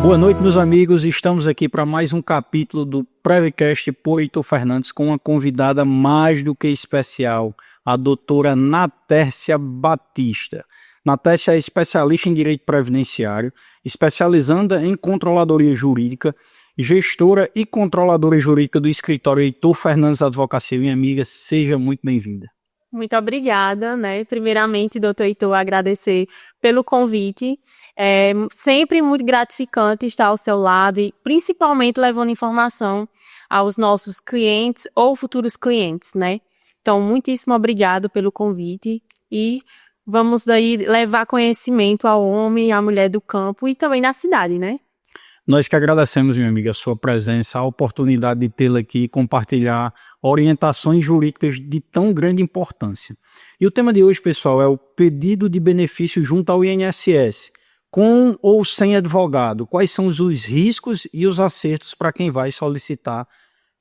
Boa noite, meus amigos. Estamos aqui para mais um capítulo do Prevcast por Heitor Fernandes com uma convidada mais do que especial, a doutora Natércia Batista. Natércia é especialista em direito previdenciário, especializanda em controladoria jurídica, gestora e controladora jurídica do escritório Heitor Fernandes Advocacia. Minha amiga, seja muito bem-vinda. Muito obrigada, Primeiramente, doutor Heitor, agradecer pelo convite. É sempre muito gratificante estar ao seu lado e principalmente levando informação aos nossos clientes ou futuros clientes, Então, muitíssimo obrigado pelo convite e vamos daí levar conhecimento ao homem e à mulher do campo e também na cidade, Nós que agradecemos, minha amiga, a sua presença, a oportunidade de tê-la aqui e compartilhar orientações jurídicas de tão grande importância. E o tema de hoje, pessoal, é o pedido de benefício junto ao INSS, com ou sem advogado. Quais são os riscos e os acertos para quem vai solicitar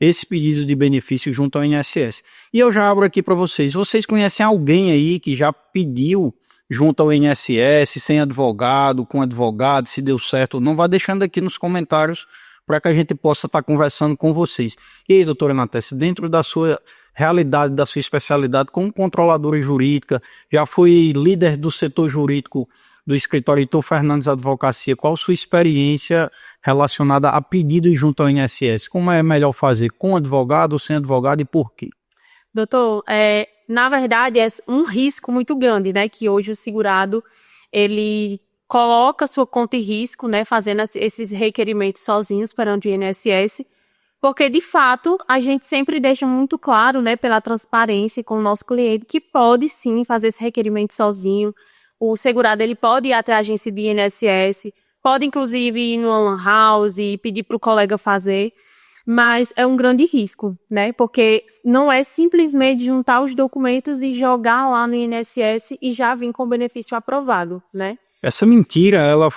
esse pedido de benefício junto ao INSS? E eu já abro aqui para vocês. Vocês conhecem alguém aí que já pediu junto ao INSS, sem advogado, com advogado, se deu certo ou não? Vá deixando aqui nos comentários para que a gente possa estar conversando com vocês. E aí, doutora Natércia, dentro da sua realidade, da sua especialidade como controladora jurídica, já foi líder do setor jurídico do escritório Heitor Fernandes Advocacia, qual a sua experiência relacionada a pedidos junto ao INSS? Como é melhor fazer, com advogado ou sem advogado e por quê? Doutor, na verdade é um risco muito grande, que hoje o segurado, ele coloca sua conta em risco, fazendo esses requerimentos sozinhos perante o INSS, porque de fato a gente sempre deixa muito claro, pela transparência com o nosso cliente, que pode sim fazer esse requerimento sozinho. O segurado ele pode ir até a agência do INSS, pode inclusive ir no lan house e pedir para o colega fazer, mas é um grande risco, porque não é simplesmente juntar os documentos e jogar lá no INSS e já vir com o benefício aprovado, Essa mentira, ela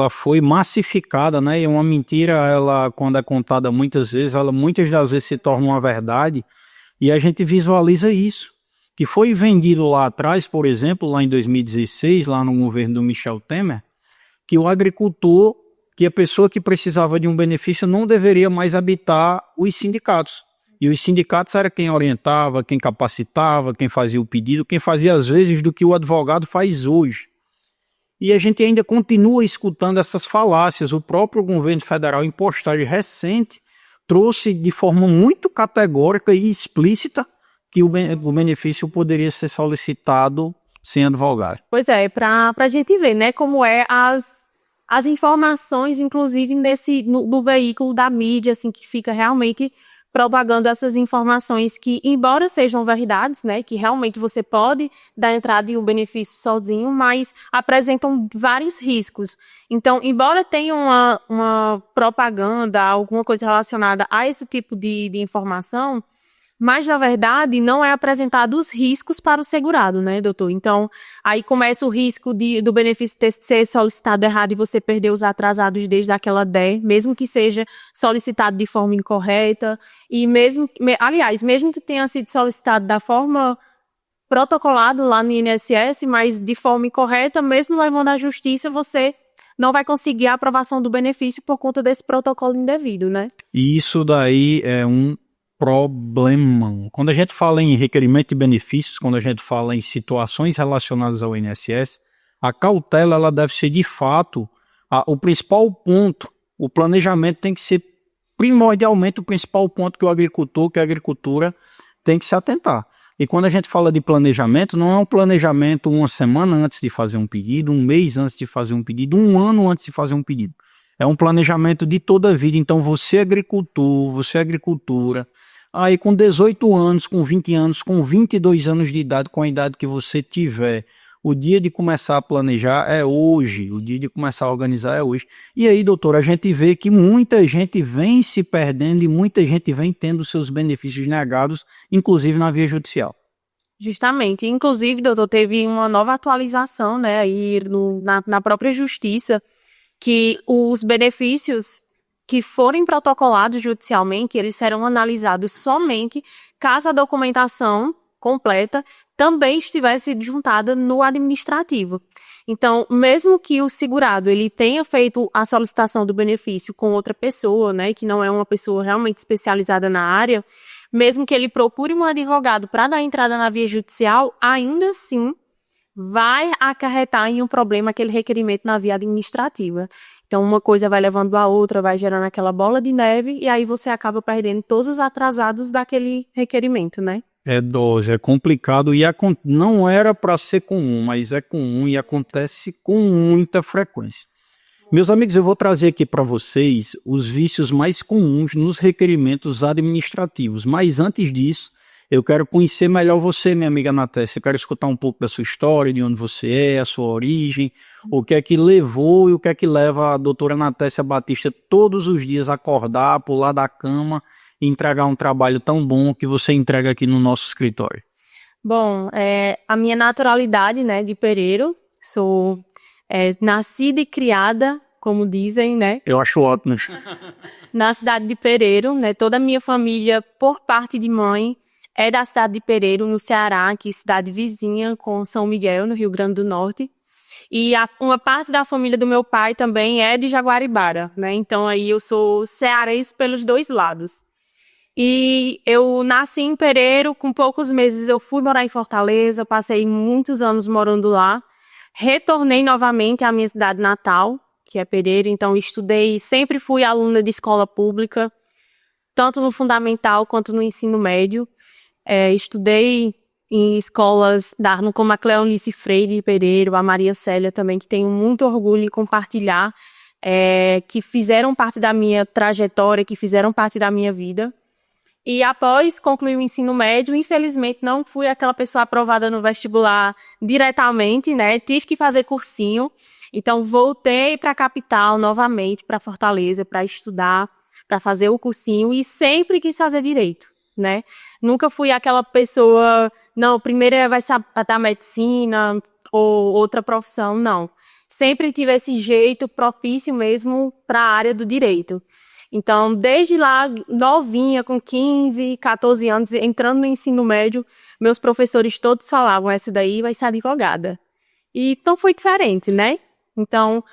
foi massificada, E uma mentira, ela, quando é contada muitas das vezes se torna uma verdade, e a gente visualiza isso. Que foi vendido lá atrás, por exemplo, lá em 2016, lá no governo do Michel Temer, que o agricultor, que a pessoa que precisava de um benefício não deveria mais habitar os sindicatos. E os sindicatos era quem orientava, quem capacitava, quem fazia o pedido, quem fazia às vezes do que o advogado faz hoje. E a gente ainda continua escutando essas falácias. O próprio governo federal, em postagem recente, trouxe de forma muito categórica e explícita que o benefício poderia ser solicitado sem advogado. Pois é, para a gente ver, como é as informações, inclusive no veículo da mídia, assim, que fica realmente propagando essas informações que, embora sejam verdades, que realmente você pode dar entrada em um benefício sozinho, mas apresentam vários riscos. Então, embora tenha uma propaganda, alguma coisa relacionada a esse tipo de informação, mas, na verdade, não é apresentado os riscos para o segurado, doutor? Então, aí começa o risco do benefício ser solicitado errado e você perder os atrasados desde aquela DE, mesmo que seja solicitado de forma incorreta, e mesmo que tenha sido solicitado da forma protocolada lá no INSS, mas de forma incorreta, mesmo levando à justiça, você não vai conseguir a aprovação do benefício por conta desse protocolo indevido, E isso daí é um problemão. Quando a gente fala em requerimento de benefícios, quando a gente fala em situações relacionadas ao INSS, a cautela ela deve ser de fato o principal ponto. O planejamento tem que ser primordialmente o principal ponto que o agricultor, que a agricultura tem que se atentar. E quando a gente fala de planejamento, não é um planejamento uma semana antes de fazer um pedido, um mês antes de fazer um pedido, um ano antes de fazer um pedido. É um planejamento de toda a vida. Então você agricultor, você agricultura, aí com 18 anos, com 20 anos, com 22 anos de idade, com a idade que você tiver, o dia de começar a planejar é hoje, o dia de começar a organizar é hoje. E aí, doutor, a gente vê que muita gente vem se perdendo e muita gente vem tendo seus benefícios negados, inclusive na via judicial. Justamente. Inclusive, doutor, teve uma nova atualização, aí na própria justiça, que os benefícios que forem protocolados judicialmente, eles serão analisados somente caso a documentação completa também estivesse juntada no administrativo. Então, mesmo que o segurado ele tenha feito a solicitação do benefício com outra pessoa, né, que não é uma pessoa realmente especializada na área, mesmo que ele procure um advogado para dar entrada na via judicial, ainda assim vai acarretar em um problema aquele requerimento na via administrativa. Então, uma coisa vai levando a outra, vai gerando aquela bola de neve, e aí você acaba perdendo todos os atrasados daquele requerimento, né? É dose, é complicado e não era para ser comum, mas é comum e acontece com muita frequência. Meus amigos, eu vou trazer aqui para vocês os vícios mais comuns nos requerimentos administrativos, mas antes disso, eu quero conhecer melhor você, minha amiga Natécia. Eu quero escutar um pouco da sua história, de onde você é, a sua origem, o que é que levou e o que é que leva a doutora Natécia Batista todos os dias a acordar, pular da cama e entregar um trabalho tão bom que você entrega aqui no nosso escritório. Bom, a minha naturalidade, né, de Pereiro, sou nascida e criada, como dizem, né? Eu acho ótimo. Na cidade de Pereiro, né? Toda a minha família, por parte de mãe, é da cidade de Pereiro, no Ceará, que é cidade vizinha com São Miguel, no Rio Grande do Norte. E uma parte da família do meu pai também é de Jaguaribara, né? Então aí eu sou cearense pelos dois lados. E eu nasci em Pereiro, com poucos meses eu fui morar em Fortaleza, passei muitos anos morando lá. Retornei novamente à minha cidade natal, que é Pereiro, então estudei, sempre fui aluna de escola pública, tanto no fundamental quanto no ensino médio. Estudei em escolas como a Cleonice Freire de Pereiro, a Maria Célia também, que tenho muito orgulho em compartilhar, que fizeram parte da minha trajetória, que fizeram parte da minha vida. E após concluir o ensino médio, infelizmente não fui aquela pessoa aprovada no vestibular diretamente, né? Tive que fazer cursinho. Então voltei para a capital novamente, para Fortaleza, para estudar, para fazer o cursinho e sempre quis fazer direito, né? Nunca fui aquela pessoa, não, primeiro vai ser a medicina ou outra profissão, não. Sempre tive esse jeito propício mesmo para a área do direito. Então, desde lá, novinha, com 15, 14 anos, entrando no ensino médio, meus professores todos falavam, essa daí vai ser advogada. E então foi diferente, né? Então,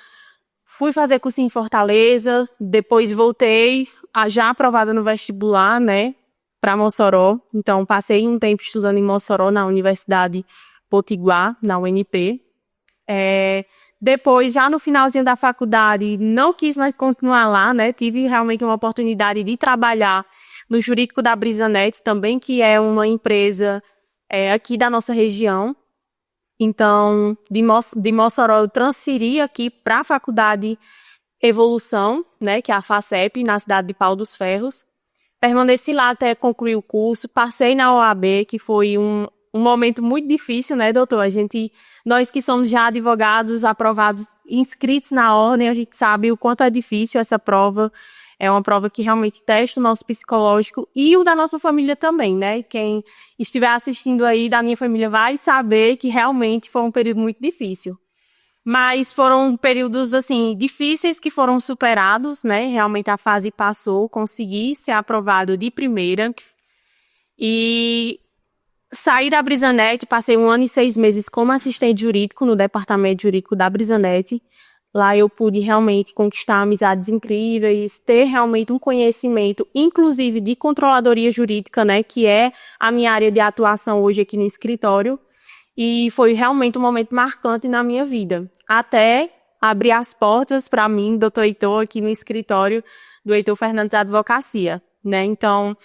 fui fazer curso em Fortaleza, depois voltei, já aprovada no vestibular, né, para Mossoró. Então, passei um tempo estudando em Mossoró, na Universidade Potiguar, na UNP. Depois, já no finalzinho da faculdade, não quis mais continuar lá, né? Tive realmente uma oportunidade de trabalhar no jurídico da Brisanet também, que é uma empresa aqui da nossa região. Então, de Mossoró, eu transferi aqui para a faculdade Evolução, né? Que é a FACEP, na cidade de Pau dos Ferros. Permaneci lá até concluir o curso, passei na OAB, que foi um momento muito difícil, né, doutor? Nós que somos já advogados, aprovados, inscritos na ordem, a gente sabe o quanto é difícil essa prova. É uma prova que realmente testa o nosso psicológico e o da nossa família também, né? Quem estiver assistindo aí da minha família vai saber que realmente foi um período muito difícil. Mas foram períodos, assim, difíceis que foram superados, né? Realmente a fase passou, consegui ser aprovado de primeira. E saí da Brisanet, passei 1 ano e 6 meses como assistente jurídico no departamento jurídico da Brisanet. Lá eu pude realmente conquistar amizades incríveis, ter realmente um conhecimento, inclusive de controladoria jurídica, né, que é a minha área de atuação hoje aqui no escritório. E foi realmente um momento marcante na minha vida. Até abrir as portas para mim, doutor Heitor, aqui no escritório do Heitor Fernandes Advocacia, né? Então,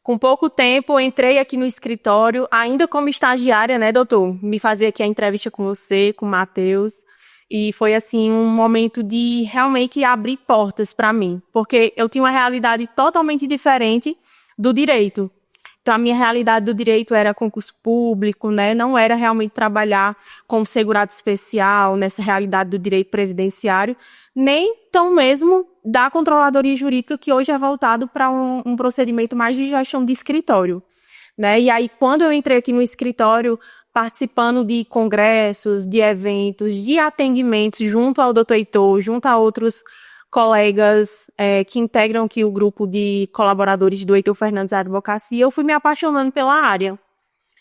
com pouco tempo, entrei aqui no escritório, ainda como estagiária, né, doutor? Me fazia aqui a entrevista com você, com o Matheus. E foi, assim, um momento de realmente abrir portas para mim. Porque eu tinha uma realidade totalmente diferente do direito. Então, a minha realidade do direito era concurso público, né? Não era realmente trabalhar como segurado especial, nessa realidade do direito previdenciário, nem tão mesmo da controladoria jurídica, que hoje é voltado para um procedimento mais de gestão de escritório, né? E aí, quando eu entrei aqui no escritório, participando de congressos, de eventos, de atendimentos junto ao doutor Heitor, junto a outros colegas que integram aqui o grupo de colaboradores do Heitor Fernandes Advocacia, eu fui me apaixonando pela área.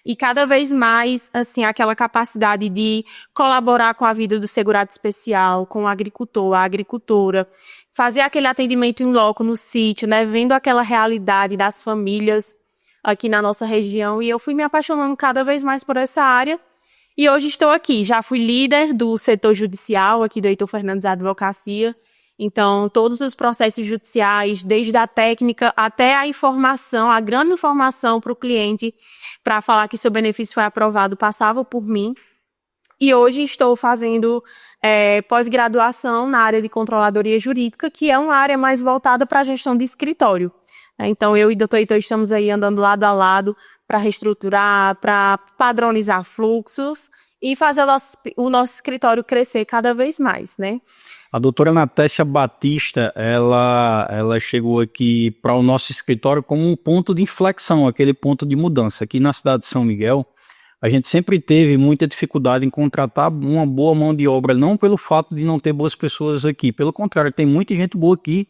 e cada vez mais, assim, aquela capacidade de colaborar com a vida do segurado especial, com o agricultor, a agricultora, fazer aquele atendimento em loco no sítio, né, vendo aquela realidade das famílias aqui na nossa região, e eu fui me apaixonando cada vez mais por essa área, e hoje estou aqui. Já fui líder do setor judicial aqui do Heitor Fernandes Advocacia. Então, todos os processos judiciais, desde a técnica até a informação, a grande informação para o cliente, para falar que seu benefício foi aprovado, passava por mim. E hoje estou fazendo pós-graduação na área de controladoria jurídica, que é uma área mais voltada para a gestão de escritório. Então, eu e o Dr. Heitor estamos aí andando lado a lado para reestruturar, para padronizar fluxos e fazer o nosso escritório crescer cada vez mais, né? A doutora Natécia Batista, ela chegou aqui para o nosso escritório como um ponto de inflexão, aquele ponto de mudança. Aqui na cidade de São Miguel, a gente sempre teve muita dificuldade em contratar uma boa mão de obra, não pelo fato de não ter boas pessoas aqui, pelo contrário, tem muita gente boa aqui,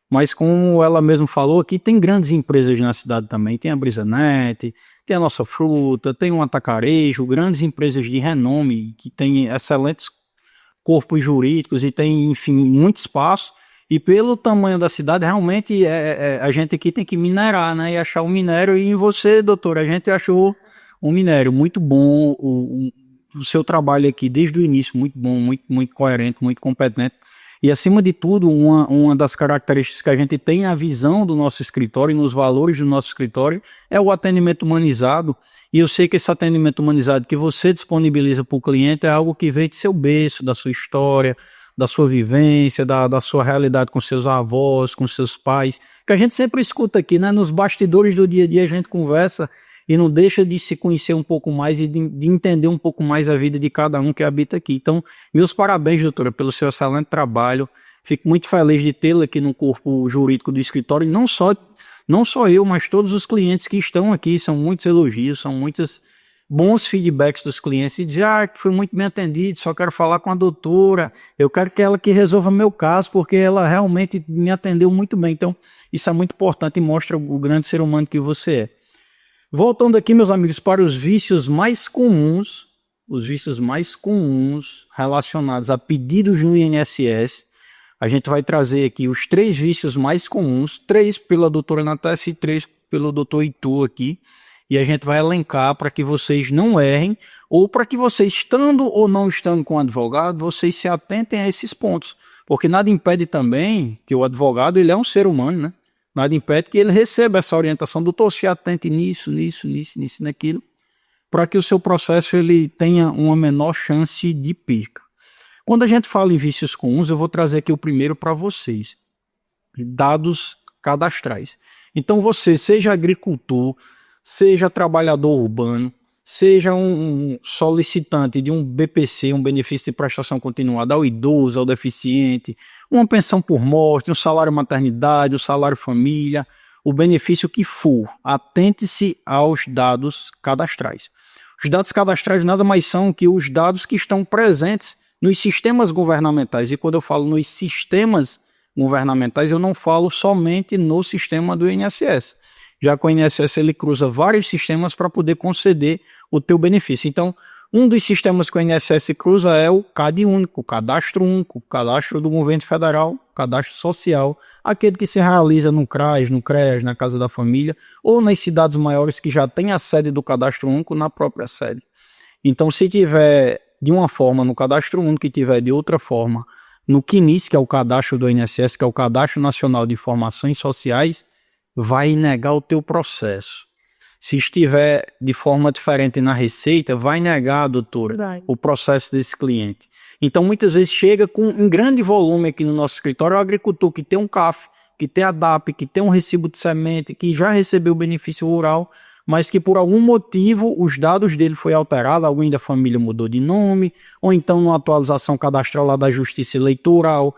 mas como ela mesma falou, aqui tem grandes empresas na cidade também, tem a Brisanet, tem a Nossa Fruta, tem um Atacarejo, grandes empresas de renome, que têm excelentes corpos jurídicos e tem, enfim, muito espaço. E pelo tamanho da cidade, realmente, a gente aqui tem que minerar, né? E achar um minério. E em você, doutora, a gente achou um minério muito bom. O seu trabalho aqui, desde o início, muito bom, muito coerente, muito competente. E, acima de tudo, uma das características que a gente tem na visão do nosso escritório e nos valores do nosso escritório é o atendimento humanizado. E eu sei que esse atendimento humanizado que você disponibiliza para o cliente é algo que veio de seu berço, da sua história, da sua vivência, da sua realidade com seus avós, com seus pais, que a gente sempre escuta aqui, né? Nos bastidores do dia a dia a gente conversa e não deixa de se conhecer um pouco mais e de entender um pouco mais a vida de cada um que habita aqui. Então, meus parabéns, doutora, pelo seu excelente trabalho. Fico muito feliz de tê-la aqui no corpo jurídico do escritório, e não só eu, mas todos os clientes que estão aqui. São muitos elogios, são muitos bons feedbacks dos clientes, e dizer, que foi muito bem atendido, só quero falar com a doutora, eu quero que ela que resolva meu caso, porque ela realmente me atendeu muito bem. Então, isso é muito importante e mostra o grande ser humano que você é. Voltando aqui, meus amigos, para os vícios mais comuns relacionados a pedidos no INSS, a gente vai trazer aqui os 3 vícios mais comuns, 3 pela doutora Natécia e 3 pelo doutor Heitor aqui, e a gente vai elencar para que vocês não errem, ou para que vocês, estando ou não estando com o advogado, vocês se atentem a esses pontos, porque nada impede também que o advogado, ele é um ser humano, né? Nada impede que ele receba essa orientação, doutor, se atente nisso, naquilo, para que o seu processo ele tenha uma menor chance de perca. Quando a gente fala em vícios comuns, eu vou trazer aqui o primeiro para vocês, dados cadastrais. Então você, seja agricultor, seja trabalhador urbano, seja um solicitante de um BPC, um benefício de prestação continuada ao idoso, ao deficiente, uma pensão por morte, um salário maternidade, um salário família, o benefício que for, atente-se aos dados cadastrais. Os dados cadastrais nada mais são que os dados que estão presentes nos sistemas governamentais. E quando eu falo nos sistemas governamentais, eu não falo somente no sistema do INSS. Já que o INSS ele cruza vários sistemas para poder conceder o teu benefício. Então, um dos sistemas que o INSS cruza é o CAD único, o cadastro único, o cadastro do governo federal, o cadastro social, aquele que se realiza no CRAS, no CREAS, na Casa da Família, ou nas cidades maiores que já tem a sede do cadastro único na própria sede. Então, se tiver de uma forma no cadastro único e tiver de outra forma no CNIS, que é o cadastro do INSS, que é o Cadastro Nacional de Informações Sociais, vai negar o teu processo. Se estiver de forma diferente na Receita, vai negar, doutora, o processo desse cliente. Então, muitas vezes chega com um grande volume aqui no nosso escritório, o agricultor que tem um CAF, que tem a DAP, que tem um recibo de semente, que já recebeu o benefício rural, mas que por algum motivo os dados dele foi alterado, alguém da família mudou de nome, ou então numa atualização cadastral lá da Justiça Eleitoral,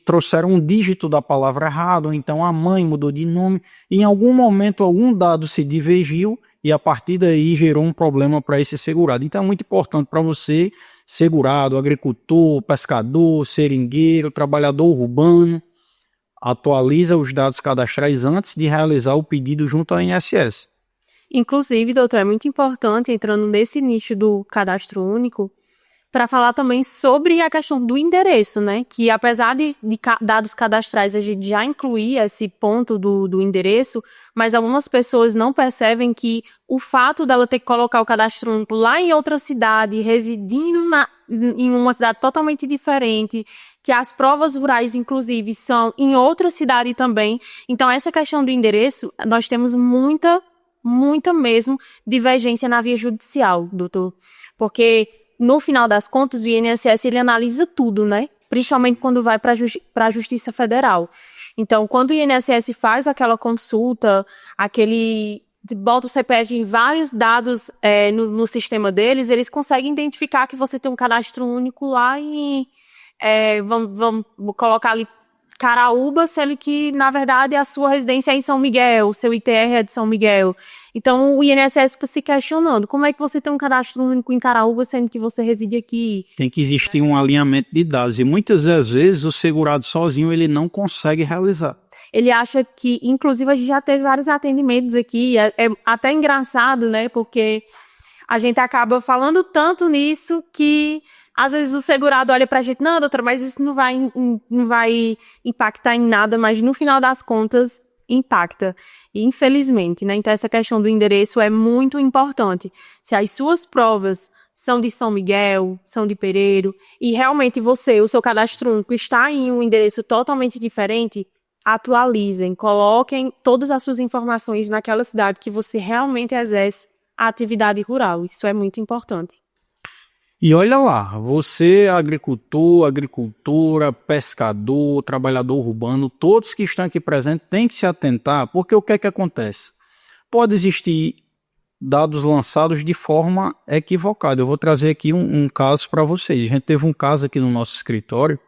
trouxeram um dígito da palavra errado, ou então a mãe mudou de nome, e em algum momento algum dado se divergiu e a partir daí gerou um problema para esse segurado. Então é muito importante para você, segurado, agricultor, pescador, seringueiro, trabalhador urbano, atualiza os dados cadastrais antes de realizar o pedido junto ao INSS. Inclusive, doutor, é muito importante, entrando nesse nicho do cadastro único, para falar também sobre a questão do endereço, né? Que apesar de dados cadastrais a gente já incluir esse ponto do endereço, mas algumas pessoas não percebem que o fato dela ter que colocar o cadastro único lá em outra cidade, residindo em uma cidade totalmente diferente, que as provas rurais, inclusive, são em outra cidade também. Então, essa questão do endereço, nós temos muita mesmo divergência na via judicial, doutor. Porque no final das contas, o INSS ele analisa tudo, né? Principalmente quando vai para a Justiça Federal. Então, quando o INSS faz aquela consulta, bota o CPF em vários dados no sistema deles, eles conseguem identificar que você tem um cadastro único lá e vamos colocar ali Caraúba, sendo que, na verdade, a sua residência é em São Miguel, o seu ITR é de São Miguel. Então, o INSS fica se questionando, como é que você tem um cadastro único em Caraúba, sendo que você reside aqui? Tem que existir um alinhamento de dados, e muitas das vezes o segurado sozinho ele não consegue realizar. Ele acha que, inclusive, a gente já teve vários atendimentos aqui, é até engraçado, né, porque a gente acaba falando tanto nisso que às vezes o segurado olha pra gente, não, doutora, mas isso não vai impactar em nada, mas no final das contas impacta, infelizmente, né? Então essa questão do endereço é muito importante. Se as suas provas são de São Miguel, são de Pereiro, e realmente o seu cadastro único está em um endereço totalmente diferente, atualizem, coloquem todas as suas informações naquela cidade que você realmente exerce a atividade rural. Isso é muito importante. E olha lá, você é agricultor, agricultora, pescador, trabalhador urbano, todos que estão aqui presentes têm que se atentar, porque o que é que acontece? Pode existir dados lançados de forma equivocada. Eu vou trazer aqui um caso para vocês. A gente teve um caso aqui no nosso escritório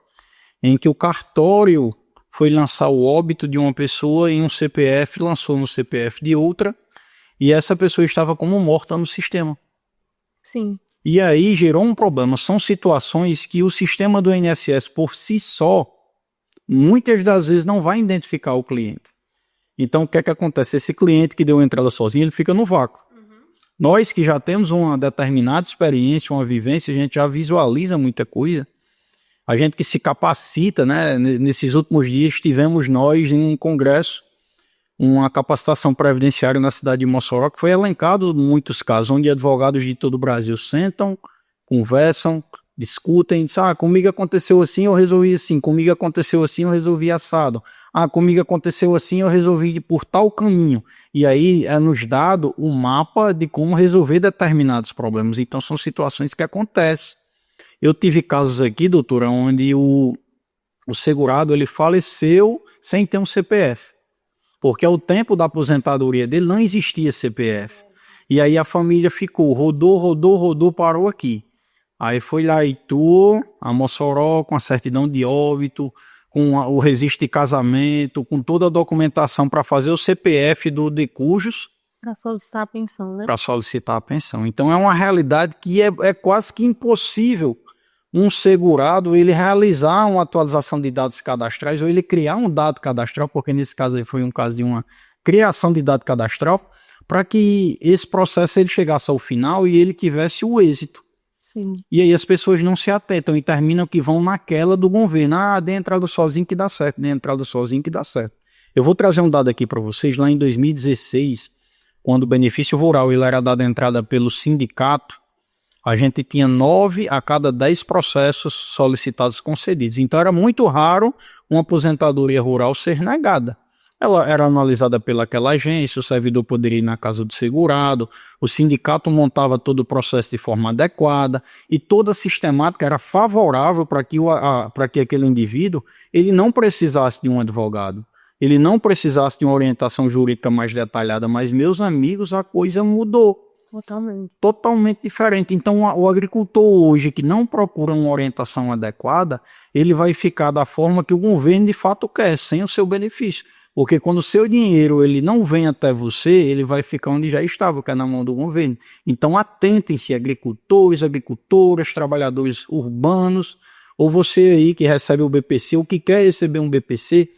em que o cartório foi lançar o óbito de uma pessoa em um CPF, lançou no CPF de outra, e essa pessoa estava como morta no sistema. Sim. E aí gerou um problema. São situações que o sistema do INSS por si só, muitas das vezes não vai identificar o cliente. Então o que é que acontece? Esse cliente que deu a entrada sozinho, ele fica no vácuo. Nós que já temos uma determinada experiência, uma vivência, a gente já visualiza muita coisa. A gente que se capacita, né? Nesses últimos dias tivemos nós em um congresso, uma capacitação previdenciária na cidade de Mossoró, que foi elencado muitos casos, onde advogados de todo o Brasil sentam, conversam, discutem, dizem, comigo aconteceu assim, eu resolvi assim, comigo aconteceu assim, eu resolvi assado, comigo aconteceu assim, eu resolvi por tal caminho. E aí é nos dado o mapa de como resolver determinados problemas. Então são situações que acontecem. Eu tive casos aqui, doutora, onde o segurado ele faleceu sem ter um CPF. Porque ao tempo da aposentadoria dele não existia CPF. E aí a família ficou, rodou, parou aqui. Aí foi lá Itu, a Mossoró, com a certidão de óbito, com o registro de casamento, com toda a documentação para fazer o CPF de cujos. Para solicitar a pensão, né? Para solicitar a pensão. Então é uma realidade que é quase que impossível um segurado ele realizar uma atualização de dados cadastrais ou ele criar um dado cadastral, porque nesse caso aí foi um caso de uma criação de dado cadastral, para que esse processo ele chegasse ao final e ele tivesse o êxito. Sim. E aí as pessoas não se atentam e terminam que vão naquela do governo, dê entrada sozinho que dá certo, dê entrada sozinho que dá certo. Eu vou trazer um dado aqui para vocês, lá em 2016, quando o benefício rural ele era dado entrada pelo sindicato, a gente tinha 9 a cada 10 processos solicitados concedidos. Então era muito raro uma aposentadoria rural ser negada. Ela era analisada pelaquela agência, o servidor poderia ir na casa do segurado, o sindicato montava todo o processo de forma adequada e toda a sistemática era favorável para que aquele indivíduo ele não precisasse de um advogado, ele não precisasse de uma orientação jurídica mais detalhada, mas meus amigos, a coisa mudou. Totalmente diferente. Então o agricultor hoje que não procura uma orientação adequada, ele vai ficar da forma que o governo de fato quer, sem o seu benefício. Porque quando o seu dinheiro ele não vem até você, ele vai ficar onde já estava, que é na mão do governo. Então atentem-se, agricultores, agricultoras, trabalhadores urbanos, ou você aí que recebe o BPC, ou que quer receber um BPC,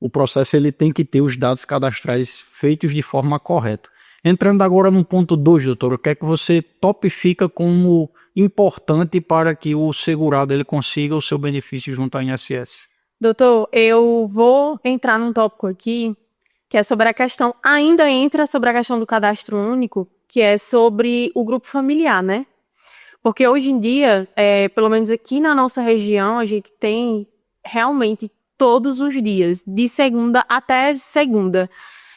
o processo ele tem que ter os dados cadastrais feitos de forma correta. Entrando agora no ponto 2, doutor, o que é que você topifica como importante para que o segurado ele consiga o seu benefício junto ao INSS? Doutor, eu vou entrar num tópico aqui, que é sobre a questão, ainda entra sobre a questão do cadastro único, que é sobre o grupo familiar, né? Porque hoje em dia, pelo menos aqui na nossa região, a gente tem realmente todos os dias, de segunda até segunda.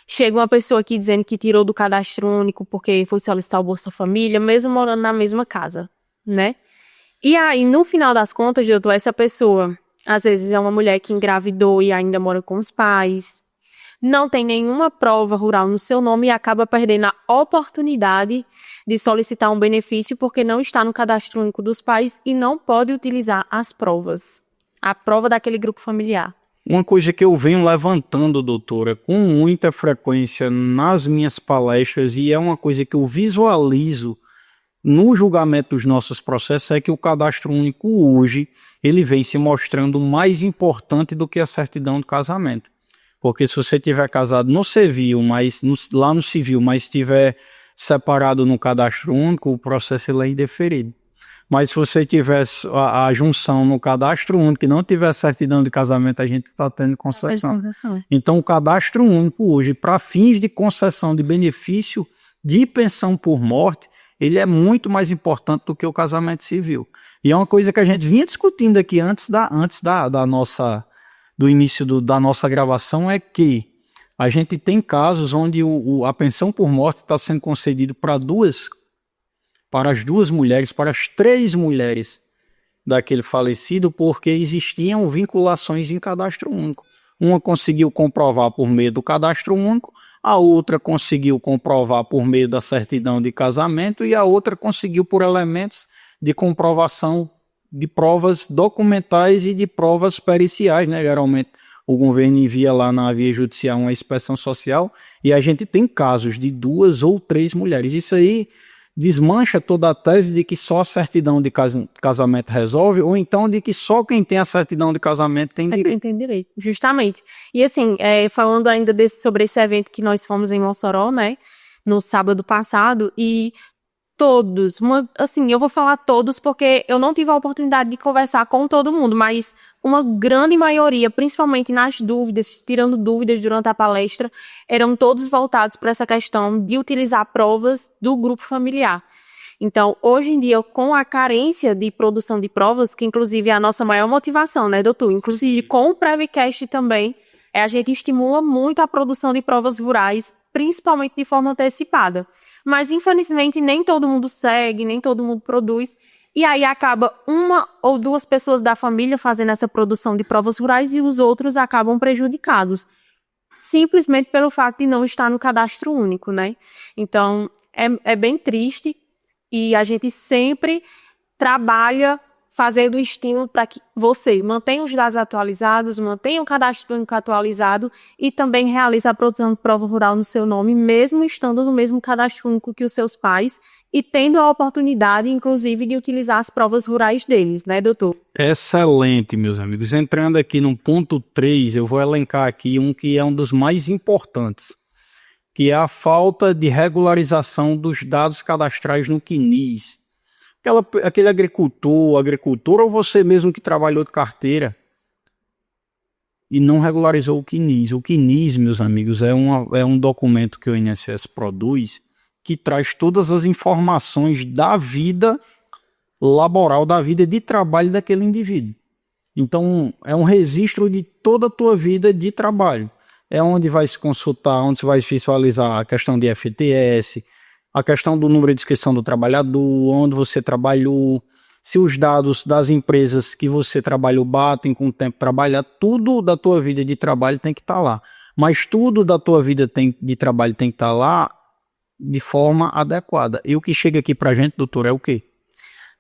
Chega uma pessoa aqui dizendo que tirou do cadastro único porque foi solicitar o Bolsa Família, mesmo morando na mesma casa, né? E aí, no final das contas, doutor, essa pessoa, às vezes é uma mulher que engravidou e ainda mora com os pais, não tem nenhuma prova rural no seu nome e acaba perdendo a oportunidade de solicitar um benefício porque não está no cadastro único dos pais e não pode utilizar as provas, a prova daquele grupo familiar. Uma coisa que eu venho levantando, doutora, com muita frequência nas minhas palestras, e é uma coisa que eu visualizo no julgamento dos nossos processos, é que o cadastro único hoje, ele vem se mostrando mais importante do que a certidão de casamento. Porque se você tiver casado no civil, lá no civil, mas estiver separado no cadastro único, o processo ele é indeferido. Mas se você tiver a junção no cadastro único e não tiver certidão de casamento, a gente está tendo concessão. Então, o cadastro único hoje, para fins de concessão de benefício de pensão por morte, ele é muito mais importante do que o casamento civil. E é uma coisa que a gente vinha discutindo aqui antes do início da nossa gravação, é que a gente tem casos onde a pensão por morte está sendo concedida para as duas mulheres, para as 3 mulheres daquele falecido, porque existiam vinculações em cadastro único. Uma conseguiu comprovar por meio do cadastro único, a outra conseguiu comprovar por meio da certidão de casamento e a outra conseguiu por elementos de comprovação de provas documentais e de provas periciais, né? Geralmente o governo envia lá na via judicial uma inspeção social e a gente tem casos de 2 ou 3 mulheres. Isso aí desmancha toda a tese de que só a certidão de casamento resolve, ou então de que só quem tem a certidão de casamento tem direito. Tem direito, justamente. E assim, falando ainda sobre esse evento que nós fomos em Mossoró, né, no sábado passado, e todos, eu vou falar todos porque eu não tive a oportunidade de conversar com todo mundo, mas uma grande maioria, principalmente nas dúvidas, tirando dúvidas durante a palestra, eram todos voltados para essa questão de utilizar provas do grupo familiar. Então, hoje em dia, com a carência de produção de provas, que inclusive é a nossa maior motivação, né, doutor? Inclusive, com o Prevcast também, a gente estimula muito a produção de provas rurais, principalmente de forma antecipada. Mas, infelizmente, nem todo mundo segue, nem todo mundo produz. E aí acaba 1 ou 2 pessoas da família fazendo essa produção de provas rurais e os outros acabam prejudicados. Simplesmente pelo fato de não estar no cadastro único, né? Então, é bem triste e a gente sempre trabalha fazendo estímulo para que você mantenha os dados atualizados, mantenha o cadastro único atualizado e também realize a produção de prova rural no seu nome, mesmo estando no mesmo cadastro único que os seus pais e tendo a oportunidade, inclusive, de utilizar as provas rurais deles, né, doutor? Excelente, meus amigos. Entrando aqui no ponto 3, eu vou elencar aqui um que é um dos mais importantes, que é a falta de regularização dos dados cadastrais no CNIS. Aquele agricultor ou você mesmo que trabalhou de carteira e não regularizou o CNIS. O CNIS, meus amigos, é um documento que o INSS produz que traz todas as informações da vida laboral, da vida de trabalho daquele indivíduo. Então, é um registro de toda a tua vida de trabalho. É onde vai se consultar, onde você vai visualizar a questão de FTS, a questão do número de inscrição do trabalhador, onde você trabalhou, se os dados das empresas que você trabalhou batem com o tempo de trabalhar, tudo da tua vida de trabalho tem que estar lá. Mas tudo da tua vida de trabalho tem que estar lá de forma adequada. E o que chega aqui pra gente, doutor, é o quê?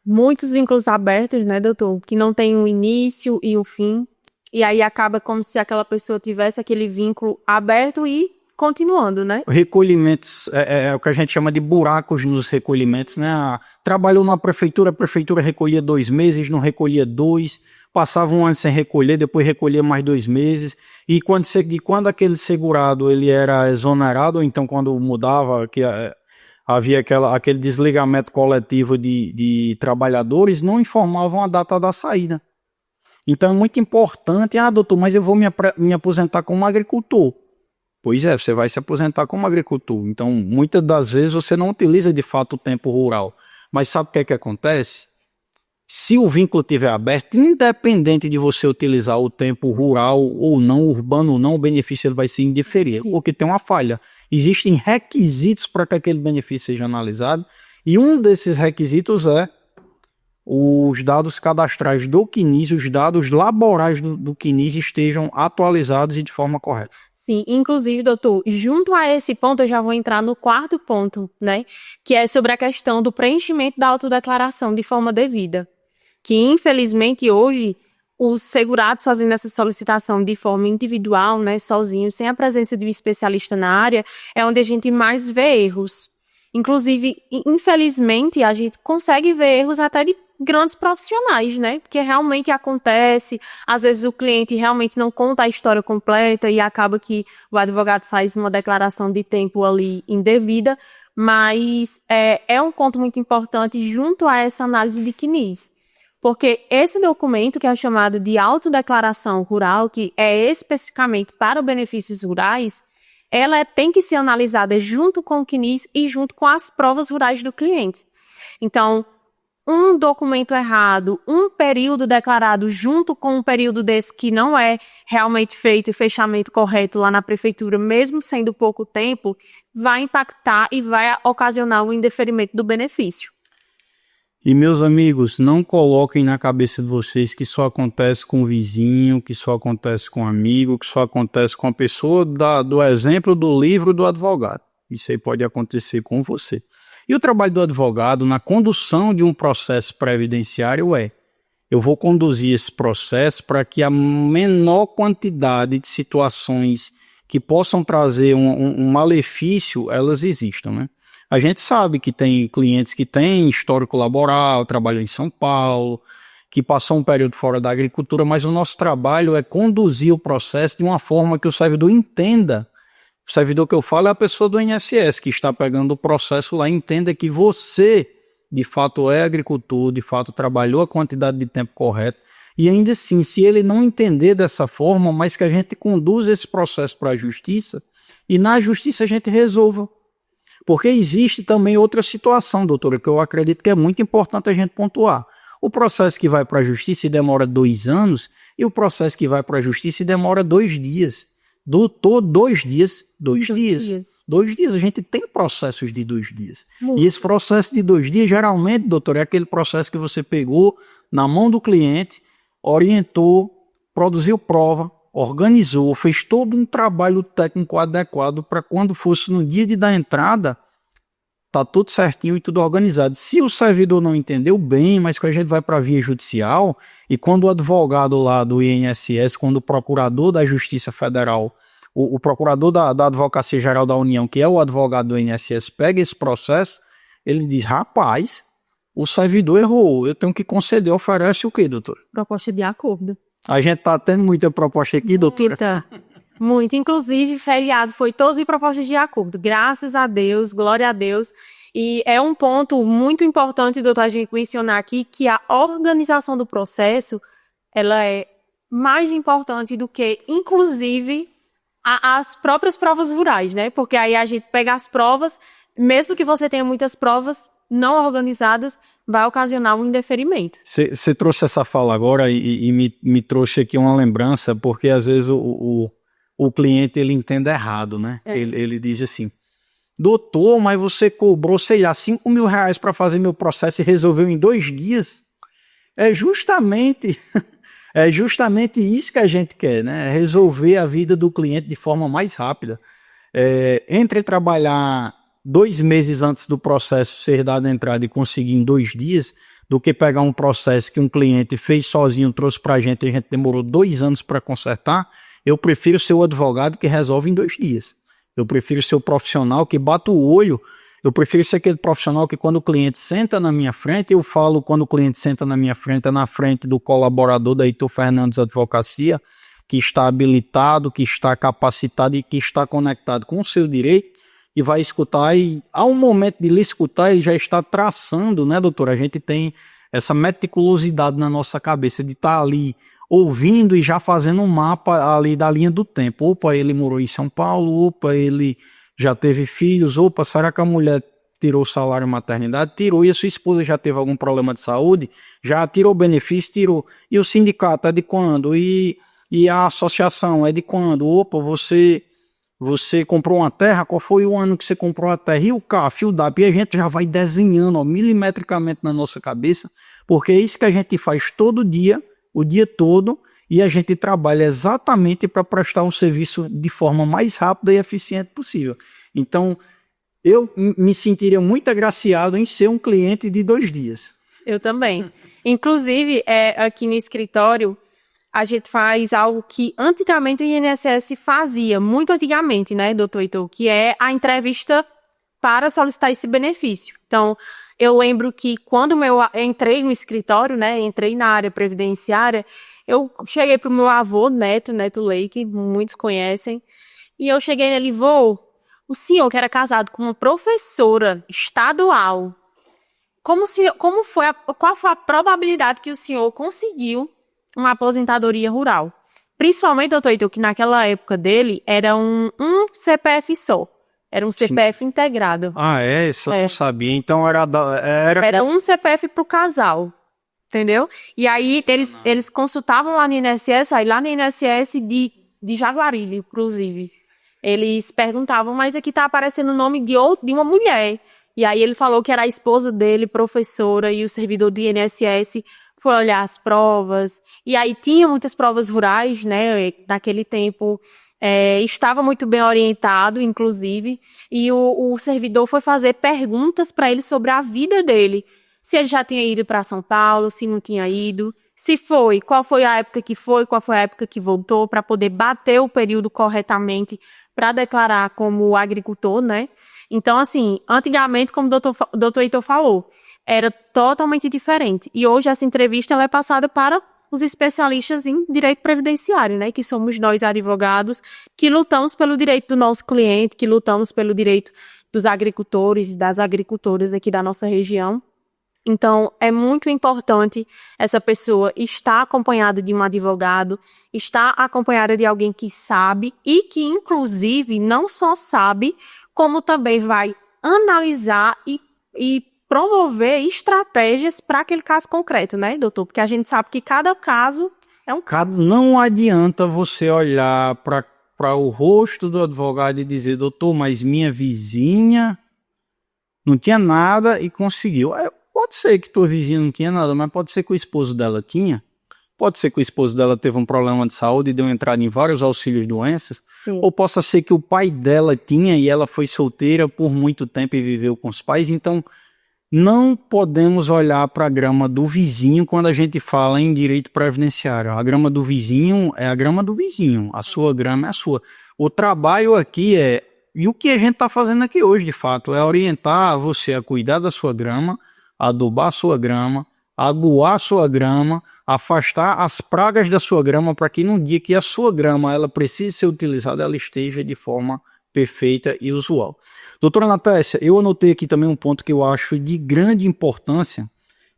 Muitos vínculos abertos, né, doutor? Que não tem um início e um fim. E aí acaba como se aquela pessoa tivesse aquele vínculo aberto e continuando, né? Recolhimentos, é o que a gente chama de buracos nos recolhimentos, né? Trabalhou na prefeitura, a prefeitura recolhia 2 meses, não recolhia 2, passava um ano sem recolher, depois recolhia mais 2 meses, e quando aquele segurado ele era exonerado, ou então quando mudava, que havia aquele desligamento coletivo de trabalhadores, não informavam a data da saída. Então é muito importante, doutor, mas eu vou me aposentar como agricultor. Pois é, você vai se aposentar como agricultor. Então, muitas das vezes você não utiliza de fato o tempo rural. Mas sabe o que acontece? Se o vínculo estiver aberto, independente de você utilizar o tempo rural ou não, urbano ou não, o benefício ele vai ser indiferido, porque tem uma falha. Existem requisitos para que aquele benefício seja analisado, e um desses requisitos é os dados cadastrais do CNIS, os dados laborais do CNIS estejam atualizados e de forma correta. Sim, inclusive, doutor, junto a esse ponto eu já vou entrar no quarto ponto, né? Que é sobre a questão do preenchimento da autodeclaração de forma devida. Que, infelizmente, hoje, os segurados fazendo essa solicitação de forma individual, né, sozinhos, sem a presença de um especialista na área, é onde a gente mais vê erros. Inclusive, infelizmente, a gente consegue ver erros até de grandes profissionais, né? Porque realmente acontece, às vezes o cliente realmente não conta a história completa e acaba que o advogado faz uma declaração de tempo ali indevida, mas é um ponto muito importante junto a essa análise de CNIS. Porque esse documento, que é chamado de autodeclaração rural, que é especificamente para benefícios rurais, ela tem que ser analisada junto com o CNIS e junto com as provas rurais do cliente. Então, um documento errado, um período declarado junto com um período desse que não é realmente feito e fechamento correto lá na prefeitura, mesmo sendo pouco tempo, vai impactar e vai ocasionar o indeferimento do benefício. E, meus amigos, não coloquem na cabeça de vocês que só acontece com o vizinho, que só acontece com o amigo, que só acontece com a pessoa do exemplo do livro do advogado. Isso aí pode acontecer com você. E o trabalho do advogado na condução de um processo previdenciário eu vou conduzir esse processo para que a menor quantidade de situações que possam trazer um malefício, elas existam, né? A gente sabe que tem clientes que têm histórico laboral, trabalham em São Paulo, que passou um período fora da agricultura, mas o nosso trabalho é conduzir o processo de uma forma que o servidor entenda. O servidor que eu falo é a pessoa do INSS, que está pegando o processo lá, entenda que você, de fato, é agricultor, de fato, trabalhou a quantidade de tempo correta. E ainda assim, se ele não entender dessa forma, mas que a gente conduza esse processo para a justiça, e na justiça a gente resolva. Porque existe também outra situação, doutora, que eu acredito que é muito importante a gente pontuar. O processo que vai para a justiça demora 2 anos, e o processo que vai para a justiça demora 2 dias. Doutor, 2 dias. 2 dias. 2 dias. A gente tem processos de 2 dias. Muito. E esse processo de 2 dias, geralmente, doutor, é aquele processo que você pegou na mão do cliente, orientou, produziu prova, organizou, fez todo um trabalho técnico adequado para quando fosse no dia de dar entrada, tá tudo certinho e tudo organizado. Se o servidor não entendeu bem, mas que a gente vai para a via judicial, e quando o advogado lá do INSS, quando o procurador da Justiça Federal, o procurador da Advocacia Geral da União, que é o advogado do INSS, pega esse processo, ele diz, rapaz, o servidor errou, eu tenho que conceder, oferece o quê, doutor? Proposta de acordo. A gente tá tendo muita proposta aqui, doutora? Muito. Inclusive, feriado foi todo em propostas de acordo. Graças a Deus, glória a Deus. E é um ponto muito importante, doutor, a gente mencionar aqui, que a organização do processo, ela é mais importante do que, inclusive, as próprias provas rurais, né? Porque aí a gente pega as provas, mesmo que você tenha muitas provas não organizadas, vai ocasionar um indeferimento. Você trouxe essa fala agora e me trouxe aqui uma lembrança, porque às vezes o cliente ele entende errado, né? Ele diz assim, doutor, mas você cobrou, sei lá, R$5.000 para fazer meu processo e resolveu em 2 dias? É justamente isso que a gente quer, né? É resolver a vida do cliente de forma mais rápida. Entre trabalhar 2 meses antes do processo ser dado a entrada e conseguir em 2 dias, do que pegar um processo que um cliente fez sozinho, trouxe para a gente demorou 2 anos para consertar, eu prefiro ser o advogado que resolve em 2 dias. Eu prefiro ser o profissional que bate o olho. Eu prefiro ser aquele profissional que quando o cliente senta na minha frente, eu falo quando o cliente senta na minha frente, é na frente do colaborador da Heitor Fernandes Advocacia, que está habilitado, que está capacitado e que está conectado com o seu direito e vai escutar. E ao momento de lhe escutar, ele já está traçando, né, doutor? A gente tem essa meticulosidade na nossa cabeça de estar ali ouvindo e já fazendo um mapa ali da linha do tempo. Opa, ele morou em São Paulo, opa, ele já teve filhos, opa, será que a mulher tirou o salário maternidade? Tirou. E a sua esposa já teve algum problema de saúde? Já tirou benefício? Tirou. E o sindicato é de quando? E a associação é de quando? Opa, você comprou uma terra? Qual foi o ano que você comprou a terra? E o CAF, e o DAP? E a gente já vai desenhando, ó, milimetricamente na nossa cabeça, porque é isso que a gente faz todo dia, o dia todo, e a gente trabalha exatamente para prestar um serviço de forma mais rápida e eficiente possível. Então, eu me sentiria muito agraciado em ser um cliente de 2 dias. Eu também. Inclusive, aqui no escritório, a gente faz algo que antigamente o INSS fazia, muito antigamente, né, doutor Heitor, que é a entrevista para solicitar esse benefício. Então, eu lembro que quando eu entrei no escritório, né, entrei na área previdenciária, eu cheguei para o meu avô, Neto Leite, muitos conhecem, e eu cheguei nele, vô, o senhor que era casado com uma professora estadual, qual foi a probabilidade que o senhor conseguiu uma aposentadoria rural? Principalmente, doutor Heitor, que naquela época dele era um CPF só. Era um CPF Sim. integrado. Ah, é? Isso eu não sabia. Então era um CPF pro casal. Entendeu? E aí eles consultavam lá no INSS, aí lá no INSS de Jaguaribe, inclusive. Eles perguntavam, mas aqui tá aparecendo o nome de uma mulher. E aí ele falou que era a esposa dele, professora, e o servidor do INSS foi olhar as provas. E aí tinha muitas provas rurais, né? Naquele tempo estava muito bem orientado, inclusive. E o servidor foi fazer perguntas para ele sobre a vida dele. Se ele já tinha ido para São Paulo, se não tinha ido. Se foi, qual foi a época que foi, qual foi a época que voltou, para poder bater o período corretamente para declarar como agricultor, né? Então, assim, antigamente, como o doutor Heitor falou, era totalmente diferente. E hoje essa entrevista ela é passada para os especialistas em direito previdenciário, né? Que somos nós, advogados, que lutamos pelo direito do nosso cliente, que lutamos pelo direito dos agricultores e das agricultoras aqui da nossa região. Então, é muito importante essa pessoa estar acompanhada de um advogado, estar acompanhada de alguém que sabe e que, inclusive, não só sabe, como também vai analisar e promover estratégias para aquele caso concreto, né, doutor? Porque a gente sabe que cada caso é um caso. Não adianta você olhar para o rosto do advogado e dizer, doutor, mas minha vizinha não tinha nada e conseguiu. Pode ser que tua vizinha não tinha nada, mas pode ser que o esposo dela tinha. Pode ser que o esposo dela teve um problema de saúde e deu entrada em vários auxílios doenças. Sim. Ou possa ser que o pai dela tinha e ela foi solteira por muito tempo e viveu com os pais. Então, não podemos olhar para a grama do vizinho quando a gente fala em direito previdenciário. A grama do vizinho é a grama do vizinho. A sua grama é a sua. O trabalho aqui e o que a gente está fazendo aqui hoje, de fato, é orientar você a cuidar da sua grama, adubar a sua grama, aguar a sua grama, afastar as pragas da sua grama para que no dia que a sua grama ela precise ser utilizada, ela esteja de forma perfeita e usual. Doutora Natécia, eu anotei aqui também um ponto que eu acho de grande importância,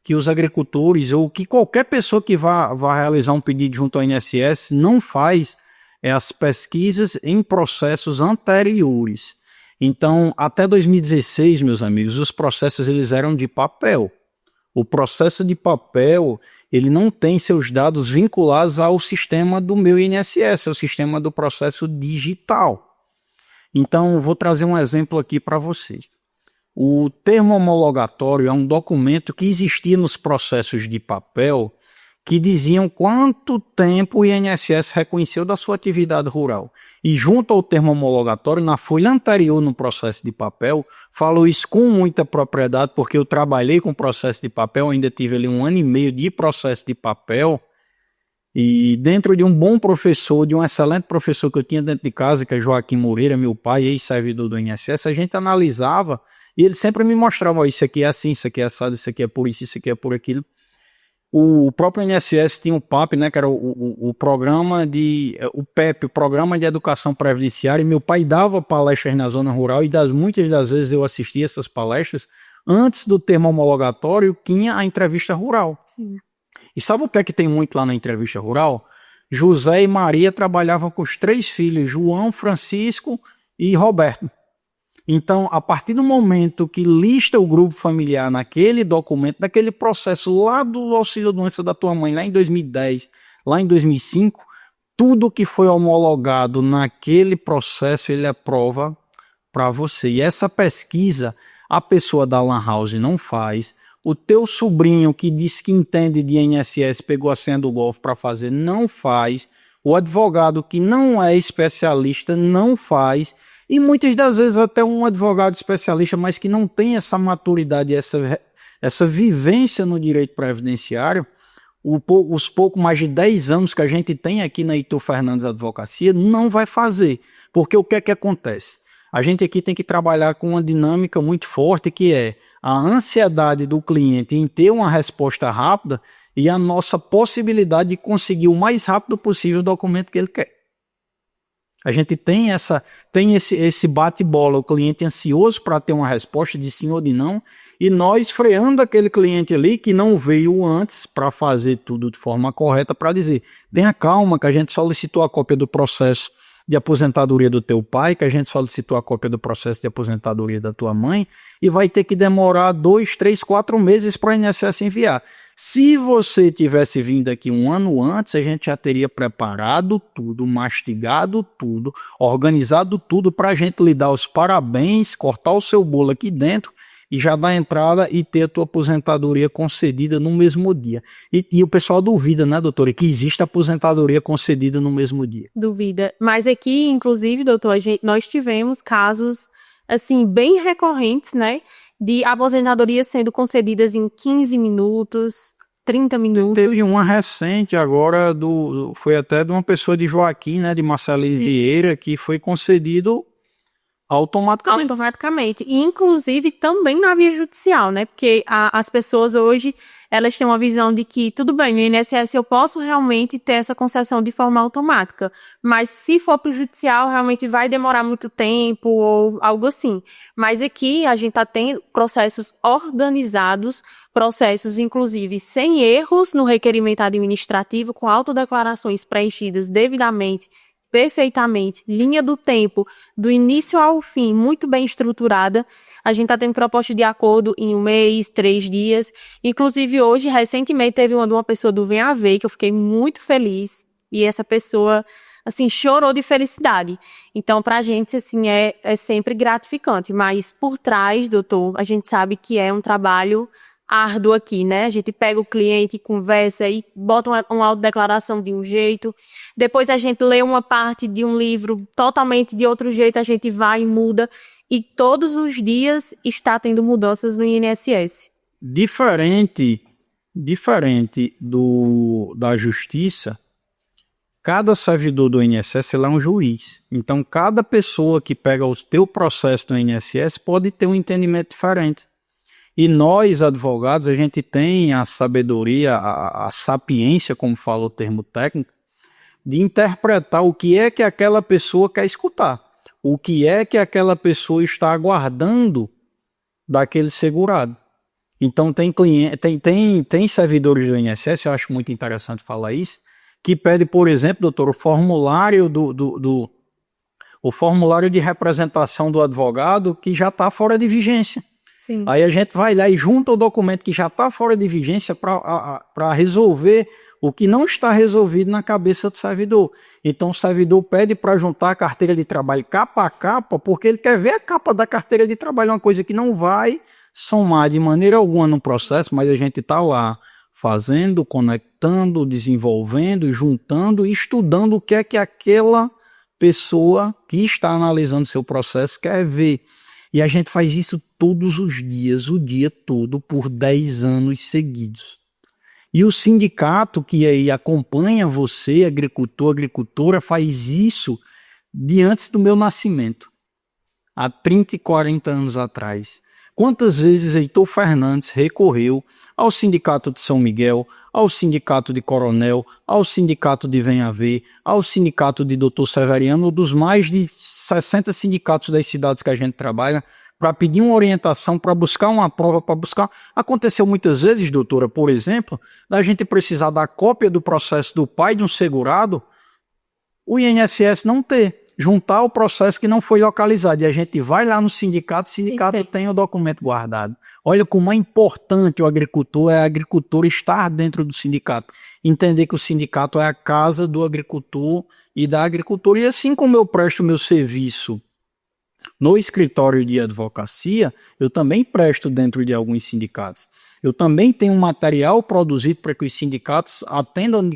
que os agricultores ou que qualquer pessoa que vá realizar um pedido junto ao INSS não faz as pesquisas em processos anteriores. Então, até 2016, meus amigos, os processos eles eram de papel. O processo de papel, ele não tem seus dados vinculados ao sistema do meu INSS, ao sistema do processo digital. Então, vou trazer um exemplo aqui para vocês. O termo homologatório é um documento que existia nos processos de papel que diziam quanto tempo o INSS reconheceu da sua atividade rural. E junto ao termo homologatório, na folha anterior no processo de papel, falo isso com muita propriedade, porque eu trabalhei com processo de papel, ainda tive ali 1 ano e meio de processo de papel, E dentro de um bom professor, de um excelente professor que eu tinha dentro de casa, que é Joaquim Moreira, meu pai, ex-servidor do INSS, a gente analisava e ele sempre me mostrava, ó, isso aqui é assim, isso aqui é assado, isso aqui é por isso aqui é por aquilo. O próprio INSS tinha o PAP, né, que era o programa o PEP, o Programa de Educação Previdenciária, e meu pai dava palestras na zona rural e muitas das vezes eu assistia essas palestras. Antes do termo homologatório, tinha a entrevista rural. Sim. E sabe o que é que tem muito lá na entrevista rural? José e Maria trabalhavam com os 3 filhos, João, Francisco e Roberto. Então, a partir do momento que lista o grupo familiar naquele documento, naquele processo lá do auxílio-doença da tua mãe, lá em 2010, lá em 2005, tudo que foi homologado naquele processo, ele aprova para você. E essa pesquisa, a pessoa da Lan House não faz. O teu sobrinho que diz que entende de INSS, pegou a senha do Golf para fazer, não faz. O advogado que não é especialista não faz. E muitas das vezes até um advogado especialista, mas que não tem essa maturidade, essa vivência no direito previdenciário, os pouco mais de 10 anos que a gente tem aqui na Heitor Fernandes Advocacia, não vai fazer. Porque o que é que acontece? A gente aqui tem que trabalhar com uma dinâmica muito forte, que é a ansiedade do cliente em ter uma resposta rápida e a nossa possibilidade de conseguir o mais rápido possível o documento que ele quer. A gente tem esse bate-bola, o cliente ansioso para ter uma resposta de sim ou de não, e nós freando aquele cliente ali que não veio antes para fazer tudo de forma correta, para dizer, tenha calma que a gente solicitou a cópia do processo de aposentadoria do teu pai, que a gente solicitou a cópia do processo de aposentadoria da tua mãe, e vai ter que demorar 2, 3, 4 meses para o INSS enviar. Se você tivesse vindo aqui um ano antes, a gente já teria preparado tudo, mastigado tudo, organizado tudo para a gente lhe dar os parabéns, cortar o seu bolo aqui dentro e já dar entrada e ter a tua aposentadoria concedida no mesmo dia. E o pessoal duvida, né, doutora, que existe aposentadoria concedida no mesmo dia. Duvida. Mas aqui, inclusive, doutor, nós tivemos casos, assim, bem recorrentes, né, de aposentadorias sendo concedidas em 15 minutos, 30 minutos. Teve uma recente agora, foi até de uma pessoa de Joaquim, né, de Marcelino Vieira, que foi concedido automaticamente. E, inclusive, também na via judicial, né? Porque as pessoas hoje, elas têm uma visão de que, tudo bem, no INSS eu posso realmente ter essa concessão de forma automática, mas se for para o judicial, realmente vai demorar muito tempo ou algo assim. Mas aqui, a gente está tendo processos organizados, processos, inclusive, sem erros no requerimento administrativo, com autodeclarações preenchidas devidamente, perfeitamente, linha do tempo, do início ao fim, muito bem estruturada. A gente está tendo proposta de acordo em 1 mês, 3 dias. Inclusive hoje, recentemente, teve uma de uma pessoa do Vem a Ver, que eu fiquei muito feliz. E essa pessoa, assim, chorou de felicidade. Então, pra gente, assim, é sempre gratificante. Mas por trás, doutor, a gente sabe que é um trabalho árduo aqui, né? A gente pega o cliente, conversa e bota uma autodeclaração de um jeito. Depois a gente lê uma parte de um livro totalmente de outro jeito, a gente vai e muda. E todos os dias está tendo mudanças no INSS. Diferente da justiça, cada servidor do INSS ele é um juiz. Então, cada pessoa que pega o teu processo do INSS pode ter um entendimento diferente. E nós, advogados, a gente tem a sabedoria, a sapiência, como fala o termo técnico, de interpretar o que é que aquela pessoa quer escutar, o que é que aquela pessoa está aguardando daquele segurado. Então, tem servidores do INSS, eu acho muito interessante falar isso, que pede, por exemplo, doutor, o formulário o formulário de representação do advogado que já está fora de vigência. Sim. Aí a gente vai lá e junta o documento que já está fora de vigência para resolver o que não está resolvido na cabeça do servidor. Então o servidor pede para juntar a carteira de trabalho capa a capa, porque ele quer ver a capa da carteira de trabalho, uma coisa que não vai somar de maneira alguma no processo, mas a gente está lá fazendo, conectando, desenvolvendo, juntando e estudando o que é que aquela pessoa que está analisando seu processo quer ver. E a gente faz isso todos os dias, o dia todo, por 10 anos seguidos. E o sindicato que aí acompanha você, agricultor, agricultora, faz isso de antes do meu nascimento, há 30 e 40 anos atrás. Quantas vezes Heitor Fernandes recorreu ao Sindicato de São Miguel, ao Sindicato de Coronel, ao Sindicato de Venha Ver, ao Sindicato de Doutor Severiano, dos mais de 60 sindicatos das cidades que a gente trabalha, para pedir uma orientação, para buscar uma prova, para buscar... Aconteceu muitas vezes, doutora, por exemplo, da gente precisar da cópia do processo do pai de um segurado, o INSS não ter. Juntar o processo que não foi localizado. E a gente vai lá no sindicato, o sindicato tem o documento guardado. Olha como é importante o agricultor, a agricultura estar dentro do sindicato. Entender que o sindicato é a casa do agricultor e da agricultura. E assim como eu presto meu serviço no escritório de advocacia, eu também presto dentro de alguns sindicatos. Eu também tenho um material produzido para que os sindicatos atendam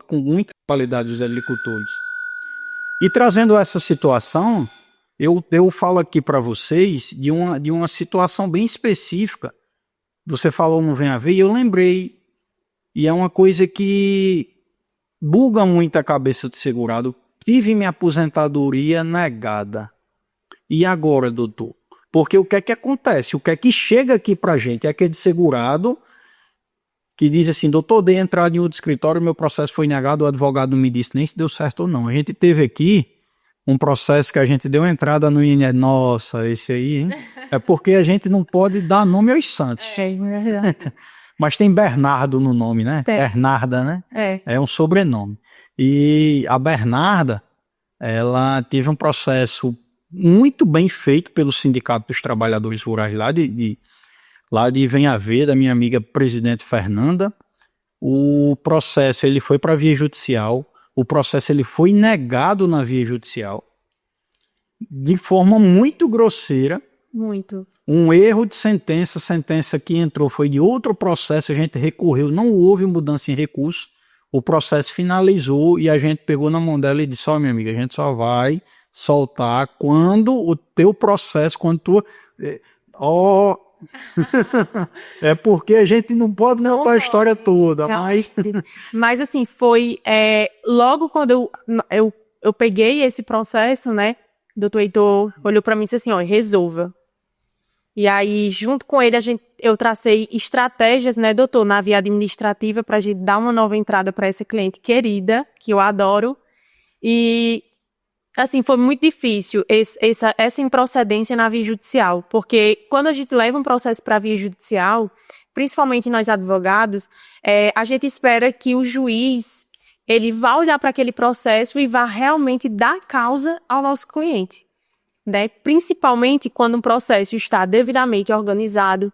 com muita qualidade os agricultores. E trazendo essa situação, eu falo aqui para vocês de uma situação bem específica. Você falou no Venha Ver e eu lembrei. E é uma coisa que buga muito a cabeça do segurado. Tive minha aposentadoria negada. E agora, doutor? Porque o que é que acontece? O que é que chega aqui para a gente? É aquele segurado que diz assim, doutor, dei entrada em outro escritório, meu processo foi negado, o advogado não me disse nem se deu certo ou não. A gente teve aqui um processo que a gente deu entrada no INSS. Nossa, esse aí, hein? É porque a gente não pode dar nome aos santos. É verdade. Mas tem Bernardo no nome, né? Tem. Bernarda, né? É um sobrenome. E a Bernarda, ela teve um processo muito bem feito pelo Sindicato dos Trabalhadores Rurais lá de Venha Ver, da minha amiga presidente Fernanda. O processo ele foi para a via judicial, o processo ele foi negado na via judicial de forma muito grosseira. Muito. Um erro de sentença, a sentença que entrou foi de outro processo, a gente recorreu, não houve mudança em recurso, o processo finalizou e a gente pegou na mão dela e disse, ó, minha amiga, a gente só vai soltar quando o teu processo, quando tu... É porque a gente não pode contar a história toda, mas assim, foi logo quando eu peguei esse processo, né, o doutor Heitor olhou para mim e disse assim, ó, resolva. E aí, junto com ele, eu tracei estratégias, né, doutor, na via administrativa para a gente dar uma nova entrada para essa cliente querida, que eu adoro, e assim, foi muito difícil essa improcedência na via judicial, porque quando a gente leva um processo para a via judicial, principalmente nós advogados, a gente espera que o juiz ele vá olhar para aquele processo e vá realmente dar causa ao nosso cliente, né? Principalmente quando um processo está devidamente organizado,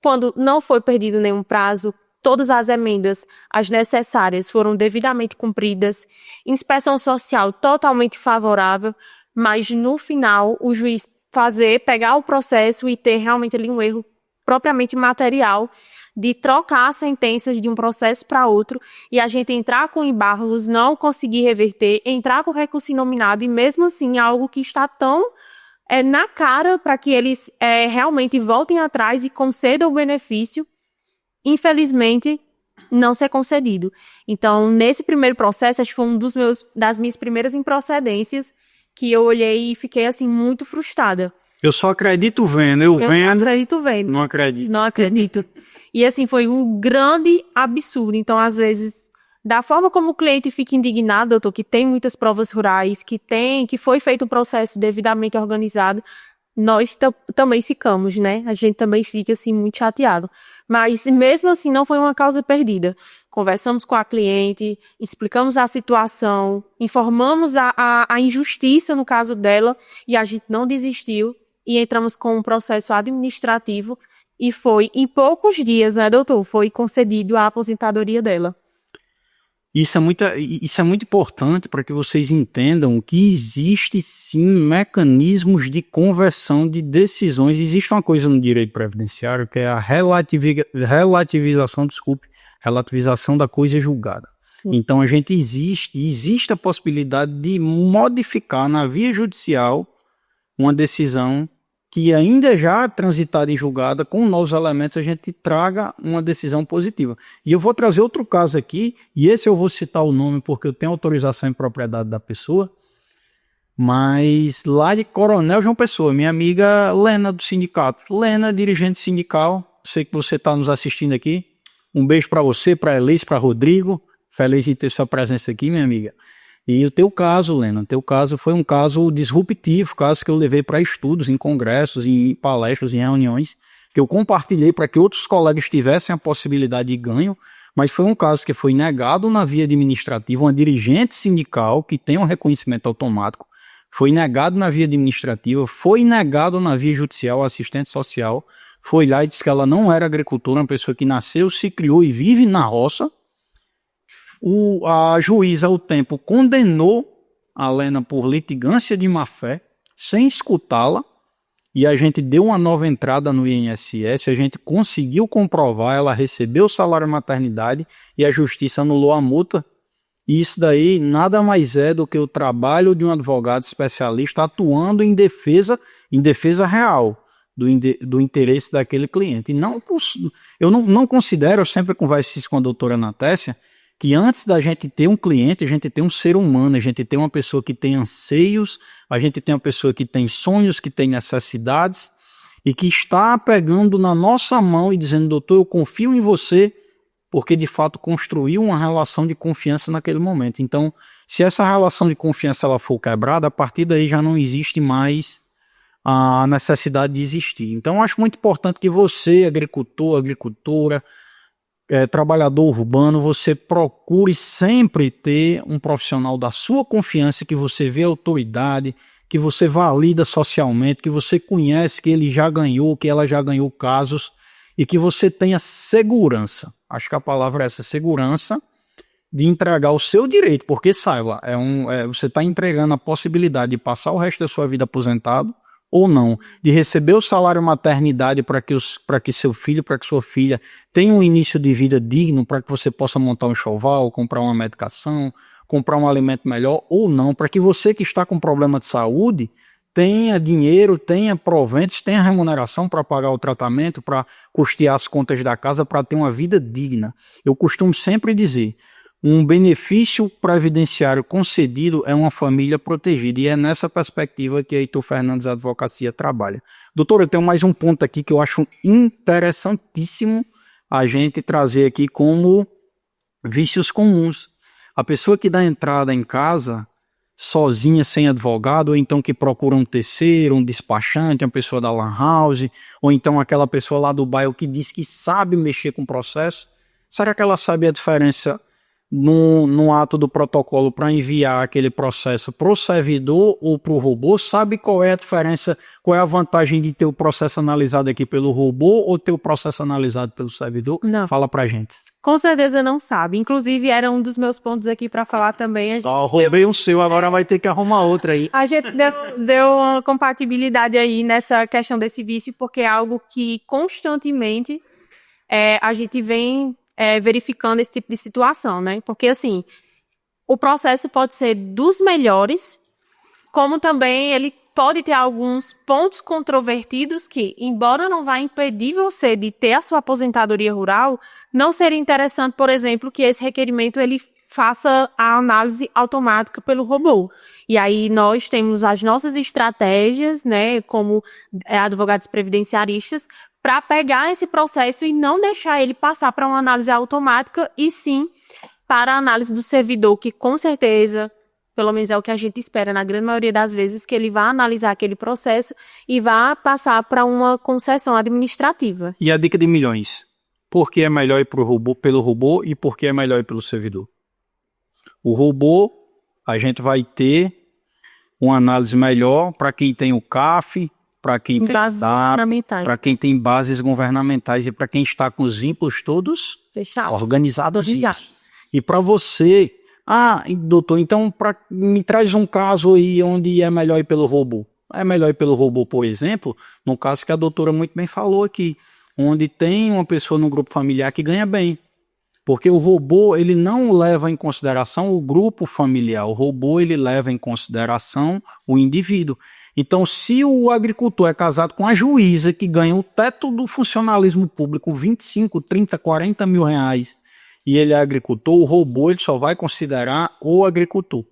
quando não foi perdido nenhum prazo, todas as emendas, as necessárias, foram devidamente cumpridas, inspeção social totalmente favorável, mas no final o juiz pegar o processo e ter realmente ali um erro propriamente material de trocar sentenças de um processo para outro e a gente entrar com embargos, não conseguir reverter, entrar com recurso inominado e mesmo assim algo que está tão na cara para que eles realmente voltem atrás e concedam o benefício, infelizmente, não ser concedido. Então, nesse primeiro processo, acho que foi das minhas primeiras improcedências que eu olhei e fiquei, assim, muito frustrada. Eu só acredito vendo, eu vendo. Só acredito vendo. Não acredito. Não acredito. E, assim, foi um grande absurdo. Então, às vezes, da forma como o cliente fica indignado, doutor, que tem muitas provas rurais, que foi feito um processo devidamente organizado, nós também ficamos, né? A gente também fica, assim, muito chateado. Mas, mesmo assim, não foi uma causa perdida. Conversamos com a cliente, explicamos a situação, informamos a injustiça no caso dela e a gente não desistiu e entramos com um processo administrativo e foi, em poucos dias, né, doutor? Foi concedido a aposentadoria dela. Isso é muito importante para que vocês entendam que existe sim mecanismos de conversão de decisões. Existe uma coisa no direito previdenciário que é a relativização da coisa julgada. Sim. Então existe a possibilidade de modificar na via judicial uma decisão que ainda já transitada em julgada, com novos elementos, a gente traga uma decisão positiva. E eu vou trazer outro caso aqui, e esse eu vou citar o nome porque eu tenho autorização em propriedade da pessoa, mas lá de Coronel João Pessoa, minha amiga Lena do sindicato. Lena, dirigente sindical, sei que você está nos assistindo aqui. Um beijo para você, para Elis, para Rodrigo. Feliz de ter sua presença aqui, minha amiga. E o teu caso, Lena, o teu caso foi um caso disruptivo, caso que eu levei para estudos, em congressos, em palestras, em reuniões, que eu compartilhei para que outros colegas tivessem a possibilidade de ganho, mas foi um caso que foi negado na via administrativa, uma dirigente sindical que tem um reconhecimento automático, foi negado na via administrativa, foi negado na via judicial, assistente social, foi lá e disse que ela não era agricultora, uma pessoa que nasceu, se criou e vive na roça. A juíza, ao tempo, condenou a Lena por litigância de má-fé, sem escutá-la, e a gente deu uma nova entrada no INSS, a gente conseguiu comprovar, ela recebeu o salário maternidade e a justiça anulou a multa. E isso daí nada mais é do que o trabalho de um advogado especialista atuando em defesa real do interesse daquele cliente. E não, eu não considero, eu sempre converso isso com a doutora Anatécia, que antes da gente ter um cliente, a gente tem um ser humano, a gente tem uma pessoa que tem anseios, a gente tem uma pessoa que tem sonhos, que tem necessidades e que está pegando na nossa mão e dizendo, doutor, eu confio em você, porque de fato construiu uma relação de confiança naquele momento. Então, se essa relação de confiança ela for quebrada, a partir daí já não existe mais a necessidade de existir. Então, eu acho muito importante que você, agricultor, agricultora, trabalhador urbano, você procure sempre ter um profissional da sua confiança, que você vê autoridade, que você valida socialmente, que você conhece, que ele já ganhou, que ela já ganhou casos, e que você tenha segurança. Acho que a palavra é essa, segurança de entregar o seu direito, porque saiba, você está entregando a possibilidade de passar o resto da sua vida aposentado ou não, de receber o salário maternidade para que seu filho, para que sua filha tenha um início de vida digno, para que você possa montar um enxoval, comprar uma medicação, comprar um alimento melhor ou não, para que você que está com problema de saúde tenha dinheiro, tenha proventos, tenha remuneração para pagar o tratamento, para custear as contas da casa, para ter uma vida digna. Eu costumo sempre dizer, um benefício previdenciário concedido é uma família protegida, e é nessa perspectiva que a Heitor Fernandes Advocacia trabalha. Doutor, eu tenho mais um ponto aqui que eu acho interessantíssimo a gente trazer aqui como vícios comuns. A pessoa que dá entrada em casa sozinha, sem advogado, ou então que procura um terceiro, um despachante, uma pessoa da lan house, ou então aquela pessoa lá do bairro que diz que sabe mexer com o processo. Será que ela sabe a diferença no ato do protocolo para enviar aquele processo para o servidor ou para o robô? Sabe qual é a diferença, qual é a vantagem de ter o processo analisado aqui pelo robô ou ter o processo analisado pelo servidor? Não. Fala pra gente. Com certeza não sabe. Inclusive, era um dos meus pontos aqui para falar também. Roubei um seu, agora vai ter que arrumar outra aí. A gente deu uma compatibilidade aí nessa questão desse vício, porque é algo que constantemente a gente vem verificando esse tipo de situação, né? Porque, assim, o processo pode ser dos melhores, como também ele pode ter alguns pontos controvertidos que, embora não vá impedir você de ter a sua aposentadoria rural, não seria interessante, por exemplo, que esse requerimento ele faça a análise automática pelo robô. E aí nós temos as nossas estratégias, né, como advogados previdenciaristas, para pegar esse processo e não deixar ele passar para uma análise automática, e sim para a análise do servidor, que com certeza, pelo menos é o que a gente espera na grande maioria das vezes, que ele vá analisar aquele processo e vá passar para uma concessão administrativa. E a dica de milhões? Por que é melhor ir pelo robô e por que é melhor ir pelo servidor? O robô, a gente vai ter uma análise melhor para quem tem o CAF, para quem tem para quem tem bases governamentais e para quem está com os vínculos todos organizados. E para você, doutor, então me traz um caso aí onde é melhor ir pelo robô. É melhor ir pelo robô, por exemplo, no caso que a doutora muito bem falou aqui, onde tem uma pessoa no grupo familiar que ganha bem. Porque o robô, ele não leva em consideração o grupo familiar, o robô ele leva em consideração o indivíduo. Então, se o agricultor é casado com a juíza que ganha o teto do funcionalismo público, 25, 30, 40 mil reais, e ele é agricultor, o robô ele só vai considerar o agricultor.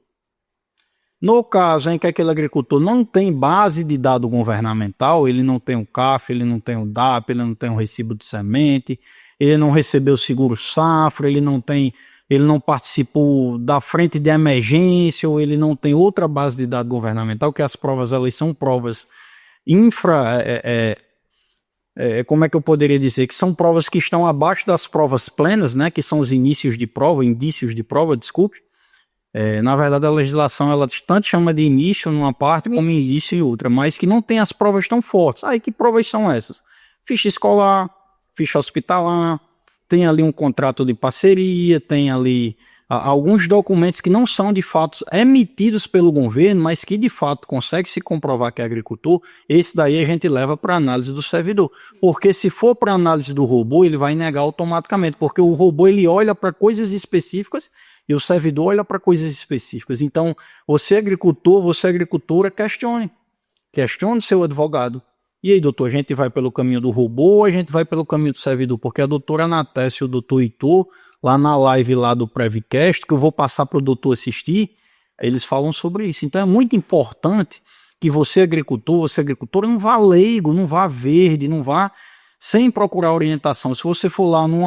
No caso em que aquele agricultor não tem base de dado governamental, ele não tem o CAF, ele não tem o DAP, ele não tem o recibo de semente, ele não recebeu o seguro safra, ele não participou da frente de emergência, ou ele não tem outra base de dado governamental, que as provas elas são provas como é que eu poderia dizer? Que são provas que estão abaixo das provas plenas, né? Que são os indícios de prova, desculpe. Na verdade, a legislação ela tanto chama de início numa parte como início em outra, mas que não tem as provas tão fortes. Aí que provas são essas? Ficha escolar, ficha hospitalar, tem ali um contrato de parceria, tem ali alguns documentos que não são de fato emitidos pelo governo, mas que de fato consegue se comprovar que é agricultor. Esse daí a gente leva para análise do servidor, porque se for para análise do robô, ele vai negar automaticamente, porque o robô ele olha para coisas específicas e o servidor olha para coisas específicas. Então, você agricultor, você agricultora, questione o seu advogado. E aí, doutor, a gente vai pelo caminho do robô ou a gente vai pelo caminho do servidor? Porque a doutora Natécia e o doutor Heitor, lá na live lá do Prevcast, que eu vou passar para o doutor assistir, eles falam sobre isso. Então é muito importante que você agricultor, você agricultora, não vá leigo, não vá verde, não vá sem procurar orientação. Se você for lá no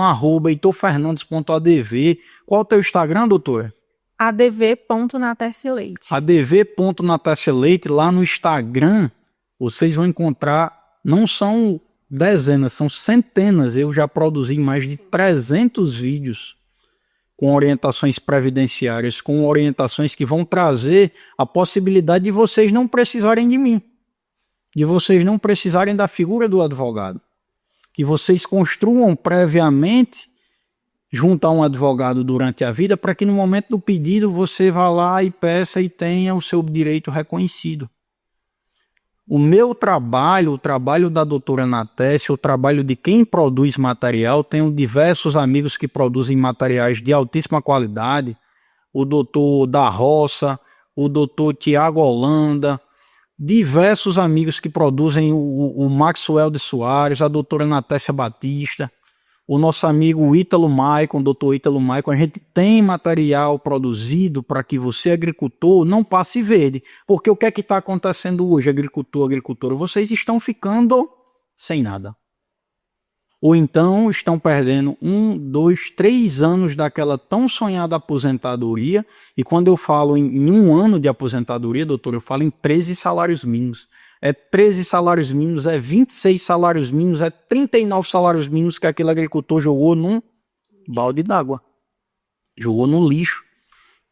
@heitorfernandes.adv, qual é o teu Instagram, doutor? adv.natecialeite. adv.natecialeite, lá no Instagram, vocês vão encontrar, não são dezenas, são centenas. Eu já produzi mais de 300 vídeos com orientações previdenciárias, com orientações que vão trazer a possibilidade de vocês não precisarem de mim, de vocês não precisarem da figura do advogado, que vocês construam previamente junto a um advogado durante a vida, para que no momento do pedido você vá lá e peça e tenha o seu direito reconhecido. O meu trabalho, o trabalho da doutora Natécia, o trabalho de quem produz material, tenho diversos amigos que produzem materiais de altíssima qualidade, o doutor da Roça, o doutor Tiago Holanda, diversos amigos que produzem o Maxwell de Soares, a doutora Natécia Batista, o nosso amigo Ítalo Maicon, doutor Ítalo Maicon. A gente tem material produzido para que você, agricultor, não passe verde. Porque o que é que está acontecendo hoje, agricultor, agricultora? Vocês estão ficando sem nada. Ou então estão perdendo 1, 2, 3 anos daquela tão sonhada aposentadoria. E quando eu falo em 1 ano de aposentadoria, doutor, eu falo em 13 salários mínimos. É 13 salários mínimos, é 26 salários mínimos, é 39 salários mínimos que aquele agricultor jogou num balde d'água. Jogou no lixo.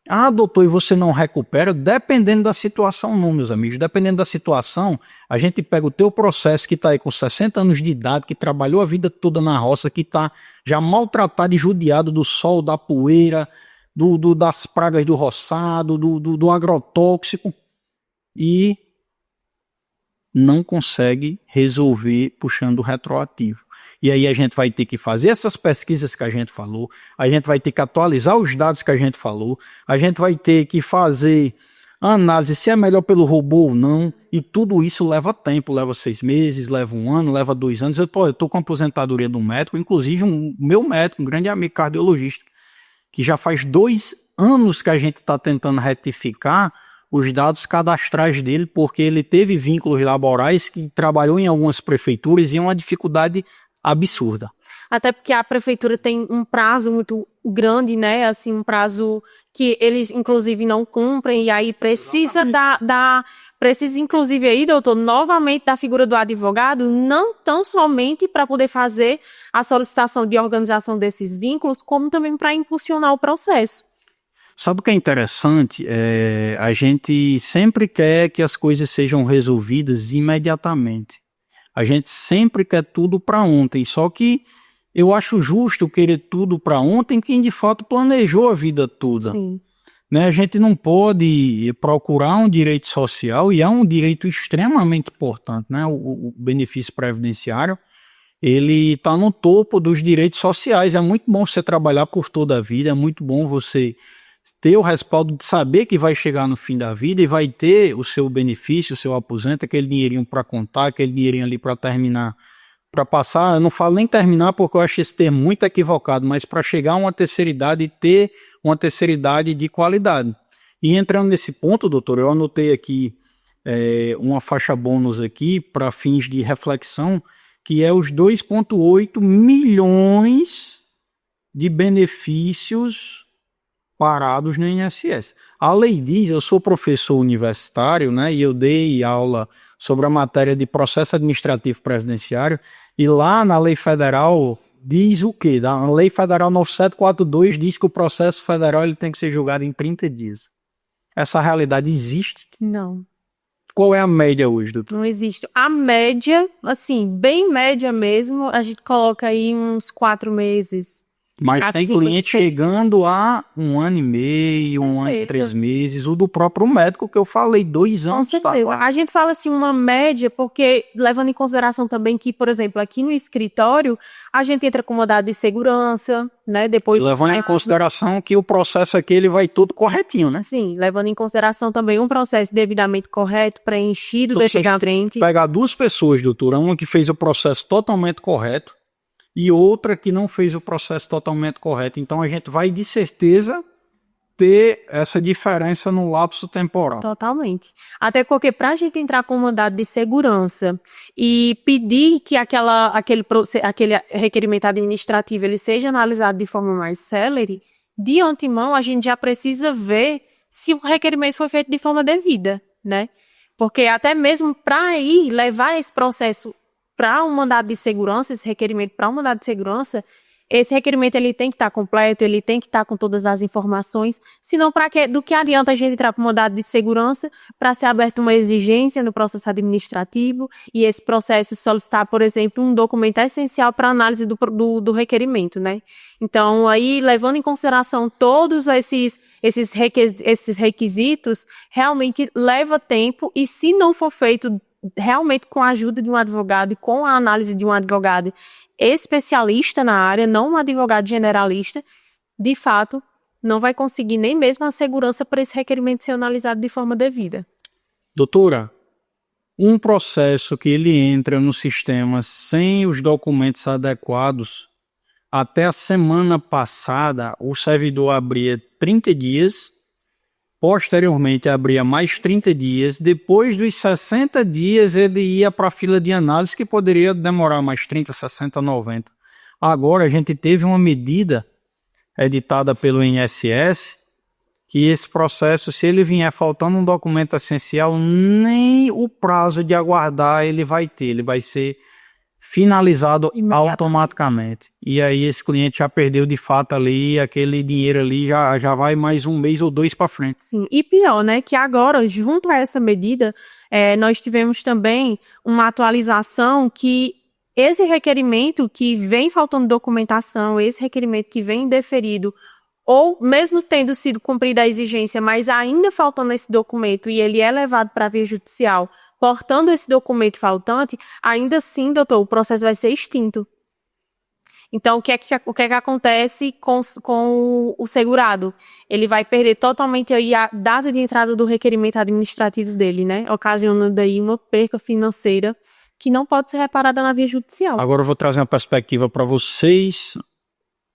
Ah, doutor, e você não recupera? Dependendo da situação não, meus amigos. Dependendo da situação, a gente pega o teu processo que está aí com 60 anos de idade, que trabalhou a vida toda na roça, que está já maltratado e judiado do sol, da poeira, das pragas do roçado, do agrotóxico, e não consegue resolver puxando o retroativo. E aí a gente vai ter que fazer essas pesquisas que a gente falou, a gente vai ter que atualizar os dados que a gente falou, a gente vai ter que fazer análise se é melhor pelo robô ou não, e tudo isso leva tempo, leva 6 meses, leva 1 ano, leva 2 anos. Eu estou com a aposentadoria do médico, inclusive meu médico, um grande amigo cardiologista, que já faz 2 anos que a gente está tentando retificar os dados cadastrais dele, porque ele teve vínculos laborais, que trabalhou em algumas prefeituras e é uma dificuldade absurda. Até porque a prefeitura tem um prazo muito grande, né? Assim, um prazo que eles, inclusive, não cumprem, e aí precisa precisa, inclusive, aí, doutor, novamente da figura do advogado, não tão somente para poder fazer a solicitação de organização desses vínculos, como também para impulsionar o processo. Sabe o que é interessante? A gente sempre quer que as coisas sejam resolvidas imediatamente. A gente sempre quer tudo para ontem, só que eu acho justo querer tudo para ontem quem de fato planejou a vida toda. Sim. Né? A gente não pode procurar um direito social, e é um direito extremamente importante, né? O benefício previdenciário, ele está no topo dos direitos sociais. É muito bom você trabalhar por toda a vida, é muito bom você ter o respaldo de saber que vai chegar no fim da vida e vai ter o seu benefício, o seu aposento, aquele dinheirinho para contar, aquele dinheirinho ali para terminar, para passar, eu não falo nem terminar porque eu acho esse termo muito equivocado, mas para chegar a uma terceira idade e ter uma terceira idade de qualidade. E entrando nesse ponto, doutor, eu anotei aqui uma faixa bônus aqui para fins de reflexão, que é os 2,8 milhões de benefícios parados no INSS. A lei diz, eu sou professor universitário, né, e eu dei aula sobre a matéria de processo administrativo previdenciário, e lá na lei federal diz o quê? A lei federal 9742 diz que o processo federal ele tem que ser julgado em 30 dias. Essa realidade existe? Não. Qual é a média hoje, doutor? Não existe. A média, assim, bem média mesmo, a gente coloca aí uns 4 meses. Mas tem cliente chegando a 1 ano e meio, 1 ano e 3 meses, o do próprio médico que eu falei, 2 anos. Com certeza. A gente fala assim uma média porque, levando em consideração também que, por exemplo, aqui no escritório, a gente entra com mandado de segurança, né? Depois levando em consideração que o processo aqui ele vai tudo corretinho, né? Sim, levando em consideração também um processo devidamente correto, preenchido, deixa de frente. Pegar 2 pessoas, doutora, uma que fez o processo totalmente correto, e outra que não fez o processo totalmente correto. Então, a gente vai, de certeza, ter essa diferença no lapso temporal. Totalmente. Até porque, para a gente entrar com mandado de segurança e pedir que aquele requerimento administrativo ele seja analisado de forma mais célere, de antemão, a gente já precisa ver se o requerimento foi feito de forma devida, né? Porque até mesmo para ir levar esse processo para um mandado de segurança, esse requerimento para um mandado de segurança, esse requerimento ele tem que estar completo, ele tem que estar com todas as informações, senão do que adianta a gente entrar para um mandado de segurança para ser aberta uma exigência no processo administrativo e esse processo solicitar, por exemplo, um documento essencial para análise do requerimento, né? Então, aí, levando em consideração todos esses requisitos, realmente leva tempo e se não for feito realmente com a ajuda de um advogado e com a análise de um advogado especialista na área, não um advogado generalista, de fato, não vai conseguir nem mesmo a segurança para esse requerimento ser analisado de forma devida. Doutora, um processo que ele entra no sistema sem os documentos adequados, até a semana passada, o servidor abria 30 dias, posteriormente abria mais 30 dias, depois dos 60 dias ele ia para a fila de análise que poderia demorar mais 30, 60, 90. Agora a gente teve uma medida editada pelo INSS que esse processo, se ele vier faltando um documento essencial, nem o prazo de aguardar ele vai ter, ele vai ser finalizado automaticamente. E aí esse cliente já perdeu de fato ali, aquele dinheiro ali já vai mais 1 mês ou 2 para frente. Sim, e pior, né, que agora, junto a essa medida, nós tivemos também uma atualização que esse requerimento que vem faltando documentação, esse requerimento que vem indeferido, ou mesmo tendo sido cumprida a exigência, mas ainda faltando esse documento e ele é levado para a via judicial, portando esse documento faltante, ainda assim, doutor, o processo vai ser extinto. Então, o que é que acontece com o segurado? Ele vai perder totalmente aí a data de entrada do requerimento administrativo dele, né? Ocasionando aí uma perca financeira que não pode ser reparada na via judicial. Agora eu vou trazer uma perspectiva para vocês,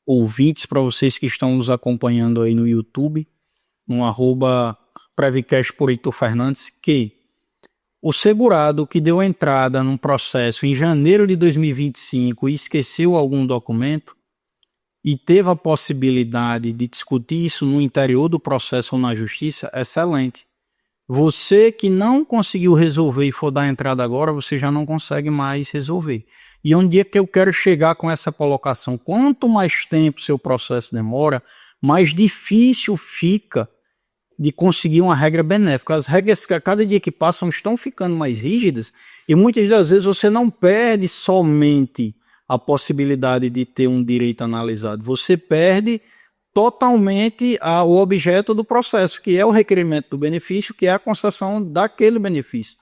ouvintes, para vocês que estão nos acompanhando aí no YouTube, no @Previcast por Heitor Fernandes, que o segurado que deu entrada num processo em janeiro de 2025 e esqueceu algum documento e teve a possibilidade de discutir isso no interior do processo ou na justiça, excelente. Você que não conseguiu resolver e for dar entrada agora, você já não consegue mais resolver. E onde é que eu quero chegar com essa colocação? Quanto mais tempo seu processo demora, mais difícil fica de conseguir uma regra benéfica. As regras que a cada dia que passam estão ficando mais rígidas e muitas das vezes você não perde somente a possibilidade de ter um direito analisado, você perde totalmente o objeto do processo, que é o requerimento do benefício, que é a concessão daquele benefício.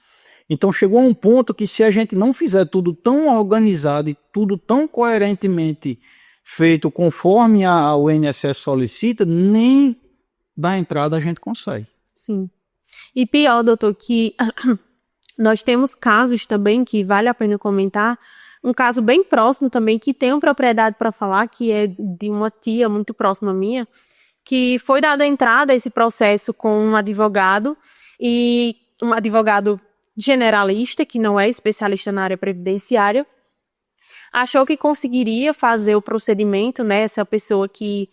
Então chegou a um ponto que se a gente não fizer tudo tão organizado e tudo tão coerentemente feito conforme o INSS solicita, nem da entrada a gente consegue. Sim. E pior, doutor, que nós temos casos também que vale a pena comentar, um caso bem próximo também, que tenho propriedade para falar, que é de uma tia muito próxima minha, que foi dada entrada a esse processo com um advogado, e um advogado generalista, que não é especialista na área previdenciária, achou que conseguiria fazer o procedimento, né, essa pessoa que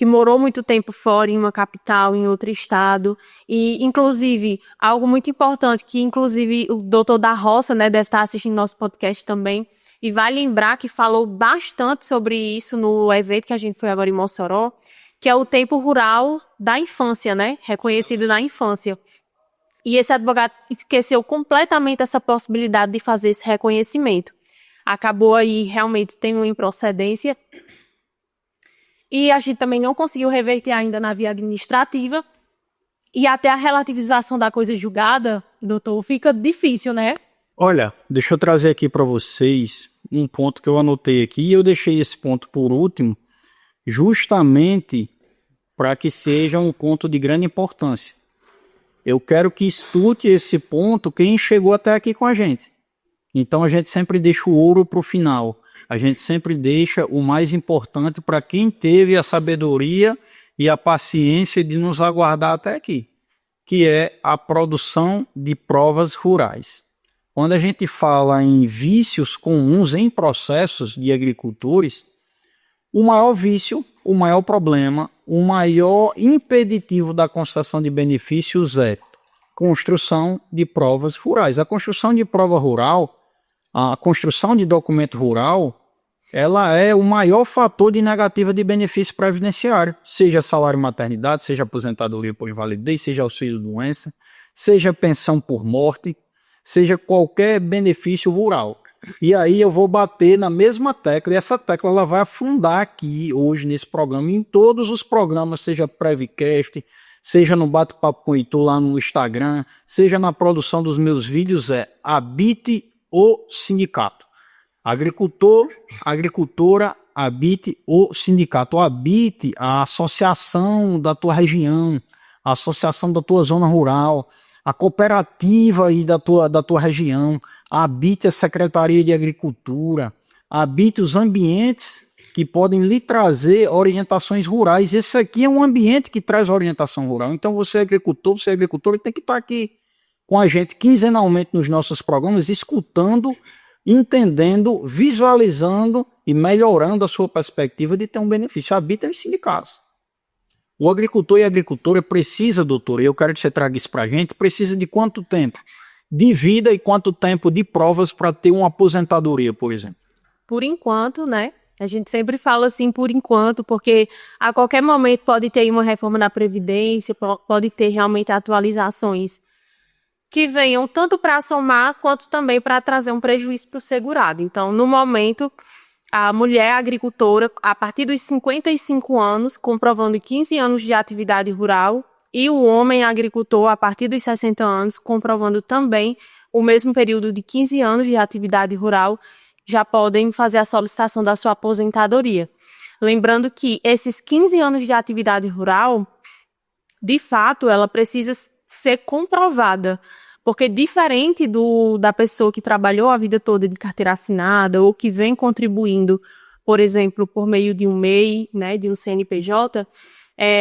morou muito tempo fora, em uma capital, em outro estado, e, inclusive, algo muito importante, que, inclusive, o doutor da Roça, né, deve estar assistindo nosso podcast também, e vai lembrar que falou bastante sobre isso no evento que a gente foi agora em Mossoró, que é o tempo rural da infância, né, reconhecido na infância. E esse advogado esqueceu completamente essa possibilidade de fazer esse reconhecimento. Acabou aí, realmente, tendo uma improcedência. E a gente também não conseguiu reverter ainda na via administrativa. E até a relativização da coisa julgada, doutor, fica difícil, né? Olha, deixa eu trazer aqui para vocês um ponto que eu anotei aqui. E eu deixei esse ponto por último, justamente para que seja um ponto de grande importância. Eu quero que estude esse ponto quem chegou até aqui com a gente. Então a gente sempre deixa o ouro para o final. A gente sempre deixa o mais importante para quem teve a sabedoria e a paciência de nos aguardar até aqui, que é a produção de provas rurais. Quando a gente fala em vícios comuns em processos de agricultores, o maior vício, o maior problema, o maior impeditivo da constatação de benefícios é construção de provas rurais. A construção de prova rural, a construção de documento rural, ela é o maior fator de negativa de benefício previdenciário, seja salário maternidade, seja aposentadoria por invalidez, seja auxílio-doença, seja pensão por morte, seja qualquer benefício rural. E aí eu vou bater na mesma tecla, e essa tecla ela vai afundar aqui hoje nesse programa, em todos os programas, seja Previcast, seja no Bate-Papo com Itu lá no Instagram, seja na produção dos meus vídeos, habite o sindicato. Agricultor, agricultora, habite o sindicato. Habite a associação da tua região, a associação da tua zona rural, a cooperativa aí da tua região. Habite a Secretaria de Agricultura. Habite os ambientes que podem lhe trazer orientações rurais. Esse aqui é um ambiente que traz orientação rural. Então você é agricultor, você é agricultor, tem que estar aqui com a gente quinzenalmente nos nossos programas, escutando, entendendo, visualizando e melhorando a sua perspectiva de ter um benefício. Habita os sindicatos. O agricultor e a agricultora precisa, doutor, e eu quero que você traga isso para a gente, precisa de quanto tempo de vida e quanto tempo de provas para ter uma aposentadoria, por exemplo? Por enquanto, né? A gente sempre fala assim, por enquanto, porque a qualquer momento pode ter uma reforma da Previdência, pode ter realmente atualizações que venham tanto para somar quanto também para trazer um prejuízo para o segurado. Então, no momento, a mulher agricultora, a partir dos 55 anos, comprovando 15 anos de atividade rural, e o homem agricultor, a partir dos 60 anos, comprovando também o mesmo período de 15 anos de atividade rural, já podem fazer a solicitação da sua aposentadoria. Lembrando que esses 15 anos de atividade rural, de fato, ela precisa ser comprovada, porque diferente da pessoa que trabalhou a vida toda de carteira assinada ou que vem contribuindo, por exemplo, por meio de um MEI, né, de um CNPJ,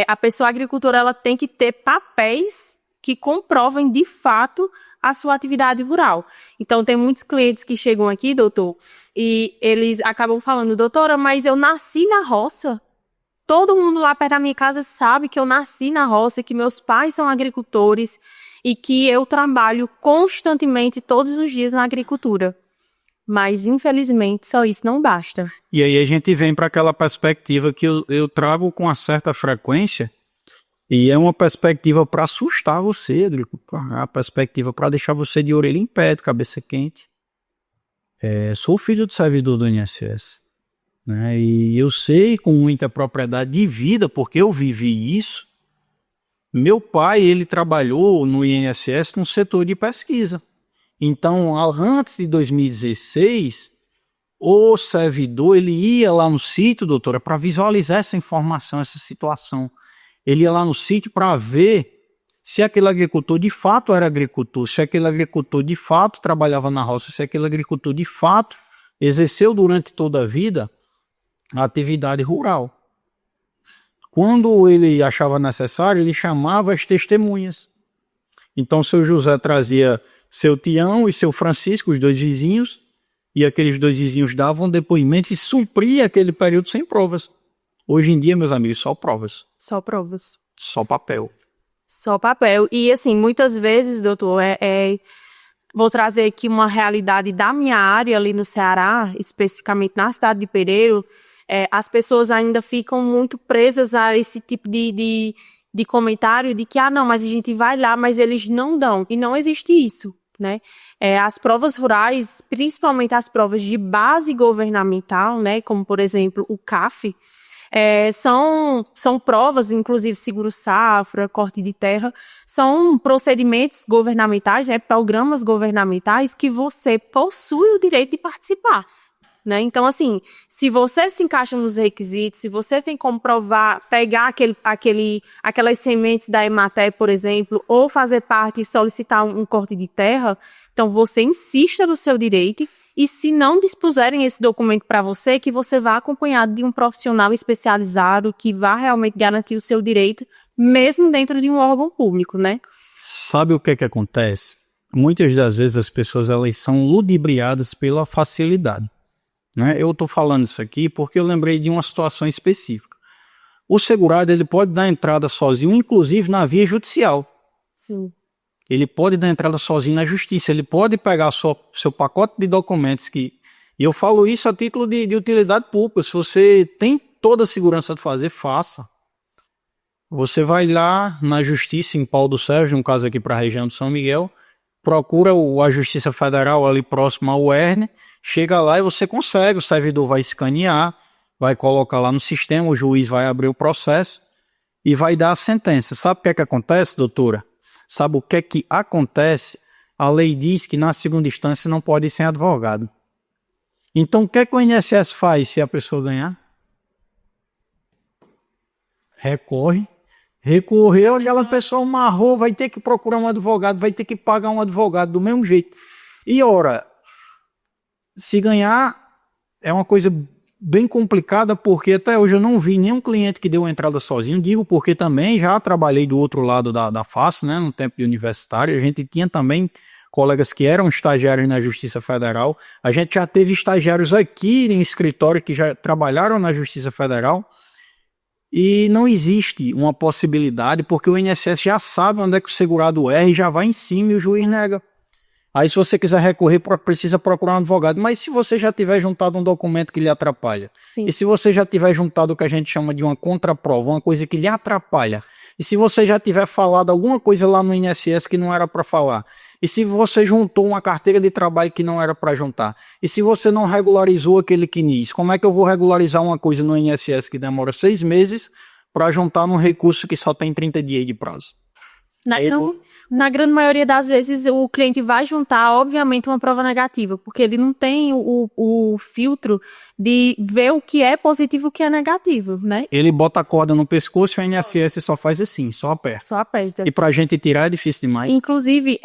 a pessoa agricultora ela tem que ter papéis que comprovem de fato a sua atividade rural. Então, tem muitos clientes que chegam aqui, doutor, e eles acabam falando, doutora, mas eu nasci na roça. Todo mundo lá perto da minha casa sabe que eu nasci na roça, que meus pais são agricultores e que eu trabalho constantemente todos os dias na agricultura. Mas, infelizmente, só isso não basta. E aí a gente vem para aquela perspectiva que eu trago com uma certa frequência, e é uma perspectiva para assustar você, agricultor, a perspectiva para deixar você de orelha em pé, de cabeça quente. Sou filho de servidor do INSS, né? E eu sei com muita propriedade de vida, porque eu vivi isso. Meu pai, ele trabalhou no INSS no setor de pesquisa. Então, antes de 2016, o servidor ele ia lá no sítio, doutora, para visualizar essa informação, essa situação. Ele ia lá no sítio para ver se aquele agricultor de fato era agricultor, se aquele agricultor de fato trabalhava na roça, se aquele agricultor de fato exerceu durante toda a vida a atividade rural. Quando ele achava necessário, ele chamava as testemunhas. Então, seu José trazia seu Tião e seu Francisco, os dois vizinhos, e aqueles dois vizinhos davam depoimento e supria aquele período sem provas. Hoje em dia, meus amigos, só provas. Só provas. Só papel. Só papel. E, assim, muitas vezes, doutor, vou trazer aqui uma realidade da minha área ali no Ceará, especificamente na cidade de Pereiro. As pessoas ainda ficam muito presas a esse tipo de comentário de que, não, mas a gente vai lá, mas eles não dão. E não existe isso, né? As provas rurais, principalmente as provas de base governamental, né, como, por exemplo, o CAF, são provas, inclusive seguro-safra, corte de terra, são procedimentos governamentais, né, programas governamentais que você possui o direito de participar. Né? Então, assim, se você se encaixa nos requisitos, se você tem como provar, pegar aquelas sementes da Emater, por exemplo, ou fazer parte e solicitar um corte de terra, então você insista no seu direito e se não dispuserem esse documento para você, que você vá acompanhado de um profissional especializado que vá realmente garantir o seu direito, mesmo dentro de um órgão público, né? Sabe o que é que acontece? Muitas das vezes as pessoas elas são ludibriadas pela facilidade. Né? Eu estou falando isso aqui porque eu lembrei de uma situação específica. O segurado ele pode dar entrada sozinho, inclusive na via judicial. Sim. Ele pode dar entrada sozinho na justiça, ele pode pegar seu pacote de documentos e eu falo isso a título de utilidade pública. Se você tem toda a segurança de fazer, faça. Você vai lá na justiça em Pau do Sérgio, um caso aqui para a região de São Miguel, procura a Justiça Federal ali próximo ao UERN, chega lá e você consegue, o servidor vai escanear, vai colocar lá no sistema, o juiz vai abrir o processo e vai dar a sentença. Sabe o que é que acontece, doutora? Sabe o que é que acontece? A lei diz que na segunda instância não pode ir sem advogado. Então o que é que o INSS faz se a pessoa ganhar? Recorre. Recorreu, aquela pessoa amarrou, vai ter que procurar um advogado, vai ter que pagar um advogado do mesmo jeito. E ora, se ganhar é uma coisa bem complicada, porque até hoje eu não vi nenhum cliente que deu entrada sozinho. Digo porque também já trabalhei do outro lado da face, né, no tempo de universitário. A gente tinha também colegas que eram estagiários na Justiça Federal. A gente já teve estagiários aqui em escritório que já trabalharam na Justiça Federal. E não existe uma possibilidade, porque o INSS já sabe onde é que o segurado erra e já vai em cima e o juiz nega. Aí se você quiser recorrer, precisa procurar um advogado. Mas se você já tiver juntado um documento que lhe atrapalha, Sim. E se você já tiver juntado o que a gente chama de uma contraprova, uma coisa que lhe atrapalha, e se você já tiver falado alguma coisa lá no INSS que não era para falar, e se você juntou uma carteira de trabalho que não era para juntar, e se você não regularizou aquele CNIS, como é que eu vou regularizar uma coisa no INSS que demora 6 meses para juntar num recurso que só tem 30 dias de prazo? Na grande maioria das vezes, o cliente vai juntar, obviamente, uma prova negativa, porque ele não tem o filtro de ver o que é positivo e o que é negativo, né? Ele bota a corda no pescoço e o INSS só faz assim, só aperta. Só aperta. E pra gente tirar é difícil demais. Inclusive,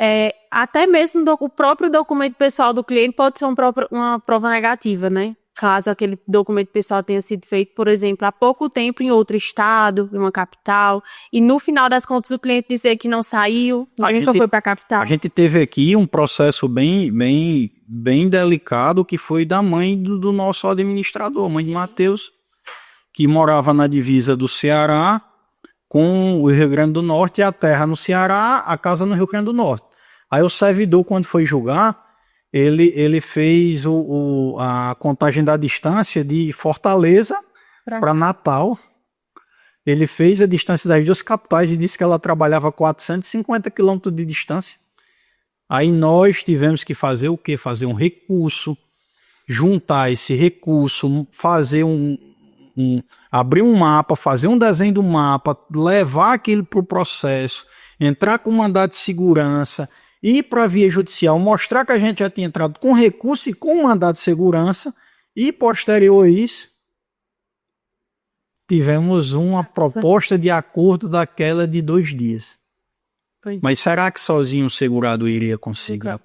até mesmo o próprio documento pessoal do cliente pode ser uma prova negativa, né? Caso aquele documento pessoal tenha sido feito, por exemplo, há pouco tempo em outro estado, em uma capital, e no final das contas o cliente dizer que não saiu, nunca foi para a capital. A gente teve aqui um processo bem delicado, que foi da mãe do nosso administrador, mãe de Matheus, que morava na divisa do Ceará com o Rio Grande do Norte, e a terra no Ceará, a casa no Rio Grande do Norte. Aí o servidor, quando foi julgar, ele fez a contagem da distância de Fortaleza para Natal. Ele fez a distância das duas capitais e disse que ela trabalhava 450 quilômetros de distância. Aí nós tivemos que fazer o quê? Fazer um recurso, juntar esse recurso, fazer abrir um mapa, fazer um desenho do mapa, levar aquilo para o processo, entrar com mandado de segurança, ir para a via judicial, mostrar que a gente já tinha entrado com recurso e com mandado de segurança, e posterior a isso, tivemos uma proposta de acordo daquela de 2 dias. Mas será que sozinho o segurado iria conseguir?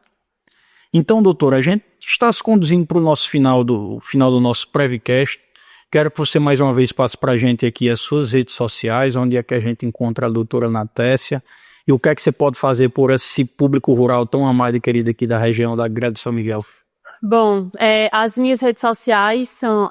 Então, doutor, a gente está se conduzindo para o nosso final do nosso Prevcast. Quero que você mais uma vez passe para a gente aqui as suas redes sociais, onde é que a gente encontra a doutora Natécia e o que é que você pode fazer por esse público rural tão amado e querido aqui da região da Grande São Miguel. Bom, as minhas redes sociais são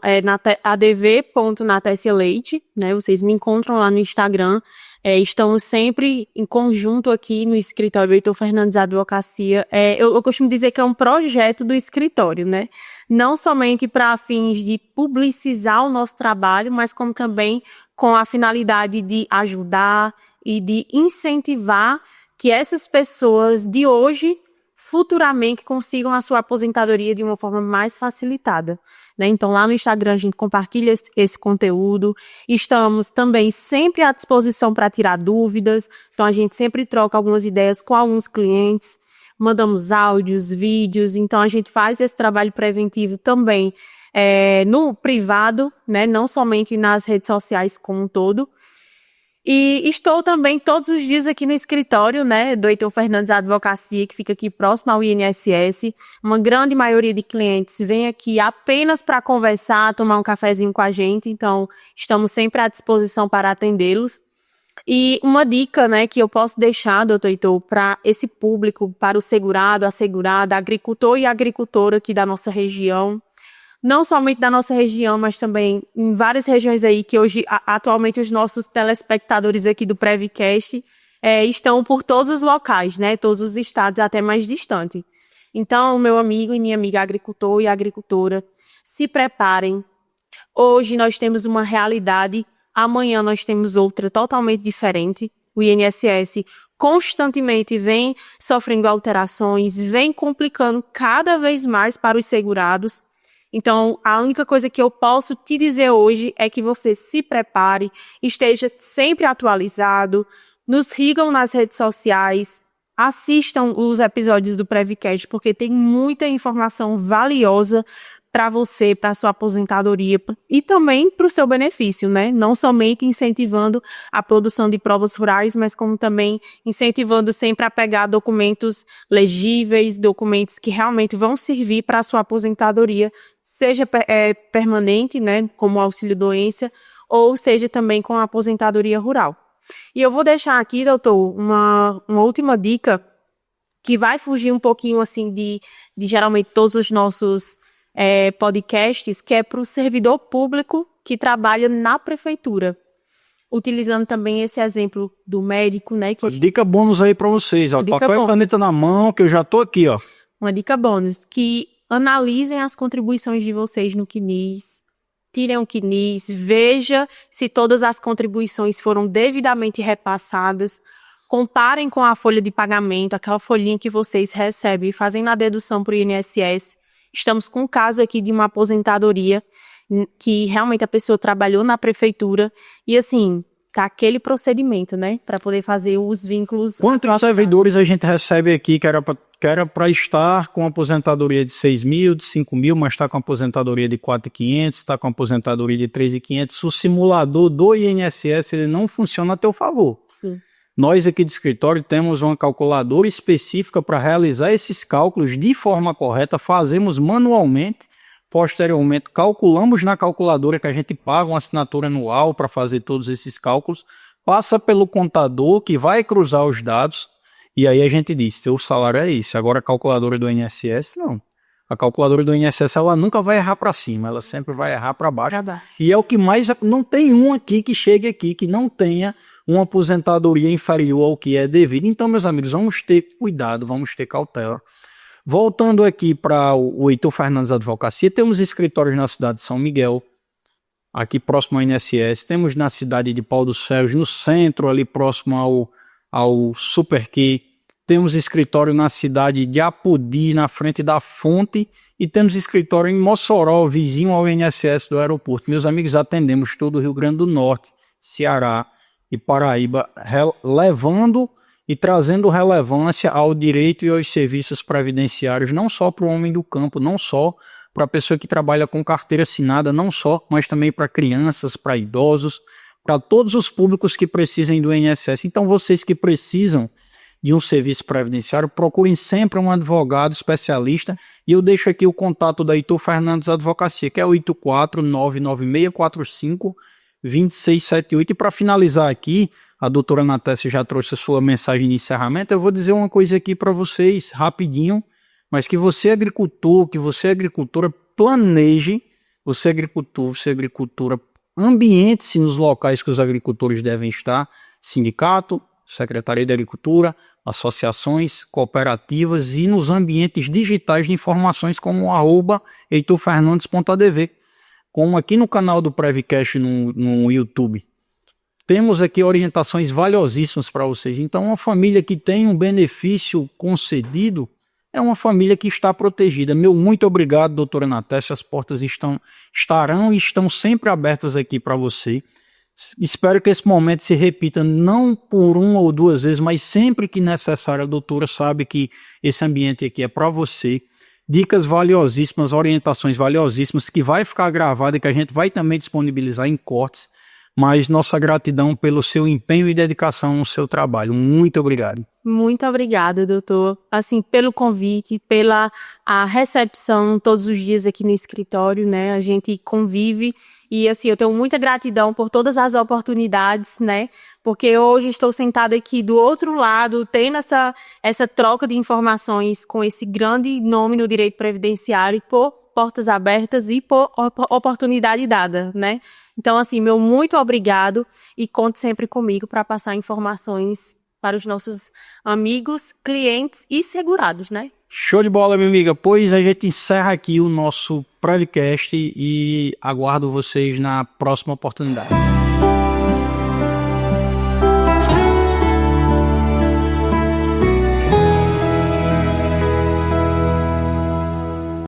adv.natecialeite, né? Vocês me encontram lá no Instagram. Estamos sempre em conjunto aqui no escritório Heitor Fernandes Advocacia. Eu costumo dizer que é um projeto do escritório, né? Não somente para fins de publicizar o nosso trabalho, mas como também com a finalidade de ajudar e de incentivar que essas pessoas de hoje futuramente consigam a sua aposentadoria de uma forma mais facilitada, né? Então, lá no Instagram a gente compartilha esse conteúdo. Estamos também sempre à disposição para tirar dúvidas. Então, a gente sempre troca algumas ideias com alguns clientes, mandamos áudios, vídeos. Então, a gente faz esse trabalho preventivo também no privado, né? Não somente nas redes sociais como um todo. E estou também todos os dias aqui no escritório, né, do Heitor Fernandes Advocacia, que fica aqui próximo ao INSS. Uma grande maioria de clientes vem aqui apenas para conversar, tomar um cafezinho com a gente, então estamos sempre à disposição para atendê-los. E uma dica, né, que eu posso deixar, doutor Heitor, para esse público, para o segurado, a segurada, agricultor e agricultora aqui da nossa região, não somente da nossa região, mas também em várias regiões aí que hoje, atualmente, os nossos telespectadores aqui do Prevcast estão por todos os locais, né? Todos os estados, até mais distante. Então, meu amigo e minha amiga agricultor e agricultora, se preparem. Hoje nós temos uma realidade, amanhã nós temos outra totalmente diferente. O INSS constantemente vem sofrendo alterações, vem complicando cada vez mais para os segurados. Então, a única coisa que eu posso te dizer hoje é que você se prepare, esteja sempre atualizado, nos sigam nas redes sociais, assistam os episódios do Prevcast, porque tem muita informação valiosa para você, para a sua aposentadoria e também para o seu benefício, né? Não somente incentivando a produção de provas rurais, mas como também incentivando sempre a pegar documentos legíveis, documentos que realmente vão servir para a sua aposentadoria, seja permanente, né, como auxílio-doença, ou seja também com a aposentadoria rural. E eu vou deixar aqui, doutor, uma última dica que vai fugir um pouquinho assim de geralmente todos os nossos podcasts, que é para o servidor público que trabalha na prefeitura. Utilizando também esse exemplo do médico, né? Dica bônus aí para vocês, ó. Papel e caneta na mão, que eu já tô aqui, ó. Uma dica bônus, que analisem as contribuições de vocês no CNIS, tirem o CNIS, veja se todas as contribuições foram devidamente repassadas, comparem com a folha de pagamento, aquela folhinha que vocês recebem e fazem na dedução para o INSS. Estamos com um caso aqui de uma aposentadoria que realmente a pessoa trabalhou na prefeitura e assim, tá aquele procedimento, né, para poder fazer os vínculos. Quantos servidores a gente recebe aqui que era para estar com aposentadoria de 6 mil, de 5 mil, mas está com aposentadoria de 4.500, está com aposentadoria de 3.500. O simulador do INSS ele não funciona a teu favor. Sim. Nós aqui do escritório temos uma calculadora específica para realizar esses cálculos de forma correta, fazemos manualmente, posteriormente calculamos na calculadora que a gente paga uma assinatura anual para fazer todos esses cálculos, passa pelo contador que vai cruzar os dados e aí a gente diz, seu salário é esse. Agora a calculadora do INSS não. A calculadora do INSS ela nunca vai errar para cima, ela sempre vai errar para baixo. E é o que mais, não tem um aqui que chegue aqui que não tenha uma aposentadoria inferior ao que é devido. Então, meus amigos, vamos ter cuidado, vamos ter cautela. Voltando aqui para o Heitor Fernandes Advocacia, temos escritórios na cidade de São Miguel, aqui próximo ao INSS, temos na cidade de Pau dos Ferros, no centro, ali próximo ao Superq, temos escritório na cidade de Apodi, na frente da Fonte, e temos escritório em Mossoró, vizinho ao INSS do aeroporto. Meus amigos, atendemos todo o Rio Grande do Norte, Ceará e Paraíba, levando e trazendo relevância ao direito e aos serviços previdenciários, não só para o homem do campo, não só para a pessoa que trabalha com carteira assinada, não só, mas também para crianças, para idosos, para todos os públicos que precisem do INSS. Então, vocês que precisam de um serviço previdenciário, procurem sempre um advogado especialista, e eu deixo aqui o contato da Heitor Fernandes Advocacia, que é o 84996452678. E para finalizar aqui, a doutora Natécia já trouxe a sua mensagem de encerramento, eu vou dizer uma coisa aqui para vocês, rapidinho, mas que você agricultor, que você agricultora, planeje, você agricultor, você agricultora, ambiente-se nos locais que os agricultores devem estar, sindicato, Secretaria de Agricultura, associações, cooperativas e nos ambientes digitais de informações como o @heitorfernandes.adv, como aqui no canal do Prevcast no YouTube. Temos aqui orientações valiosíssimas para vocês. Então, uma família que tem um benefício concedido é uma família que está protegida. Meu muito obrigado, doutora Natécia. As portas estarão e estão sempre abertas aqui para você. Espero que esse momento se repita não por uma ou duas vezes, mas sempre que necessário. A doutora sabe que esse ambiente aqui é para você. Dicas valiosíssimas, orientações valiosíssimas que vai ficar gravada e que a gente vai também disponibilizar em cortes. Mas nossa gratidão pelo seu empenho e dedicação no seu trabalho. Muito obrigado. Muito obrigada, doutor, assim, pelo convite, pela a recepção todos os dias aqui no escritório, né? A gente convive e, assim, eu tenho muita gratidão por todas as oportunidades, né? Porque hoje estou sentada aqui do outro lado, tendo essa troca de informações com esse grande nome no direito previdenciário por portas abertas e por oportunidade dada, né? Então, assim, meu muito obrigado e conte sempre comigo para passar informações para os nossos amigos, clientes e segurados, né? Show de bola, minha amiga. Pois a gente encerra aqui o nosso podcast e aguardo vocês na próxima oportunidade.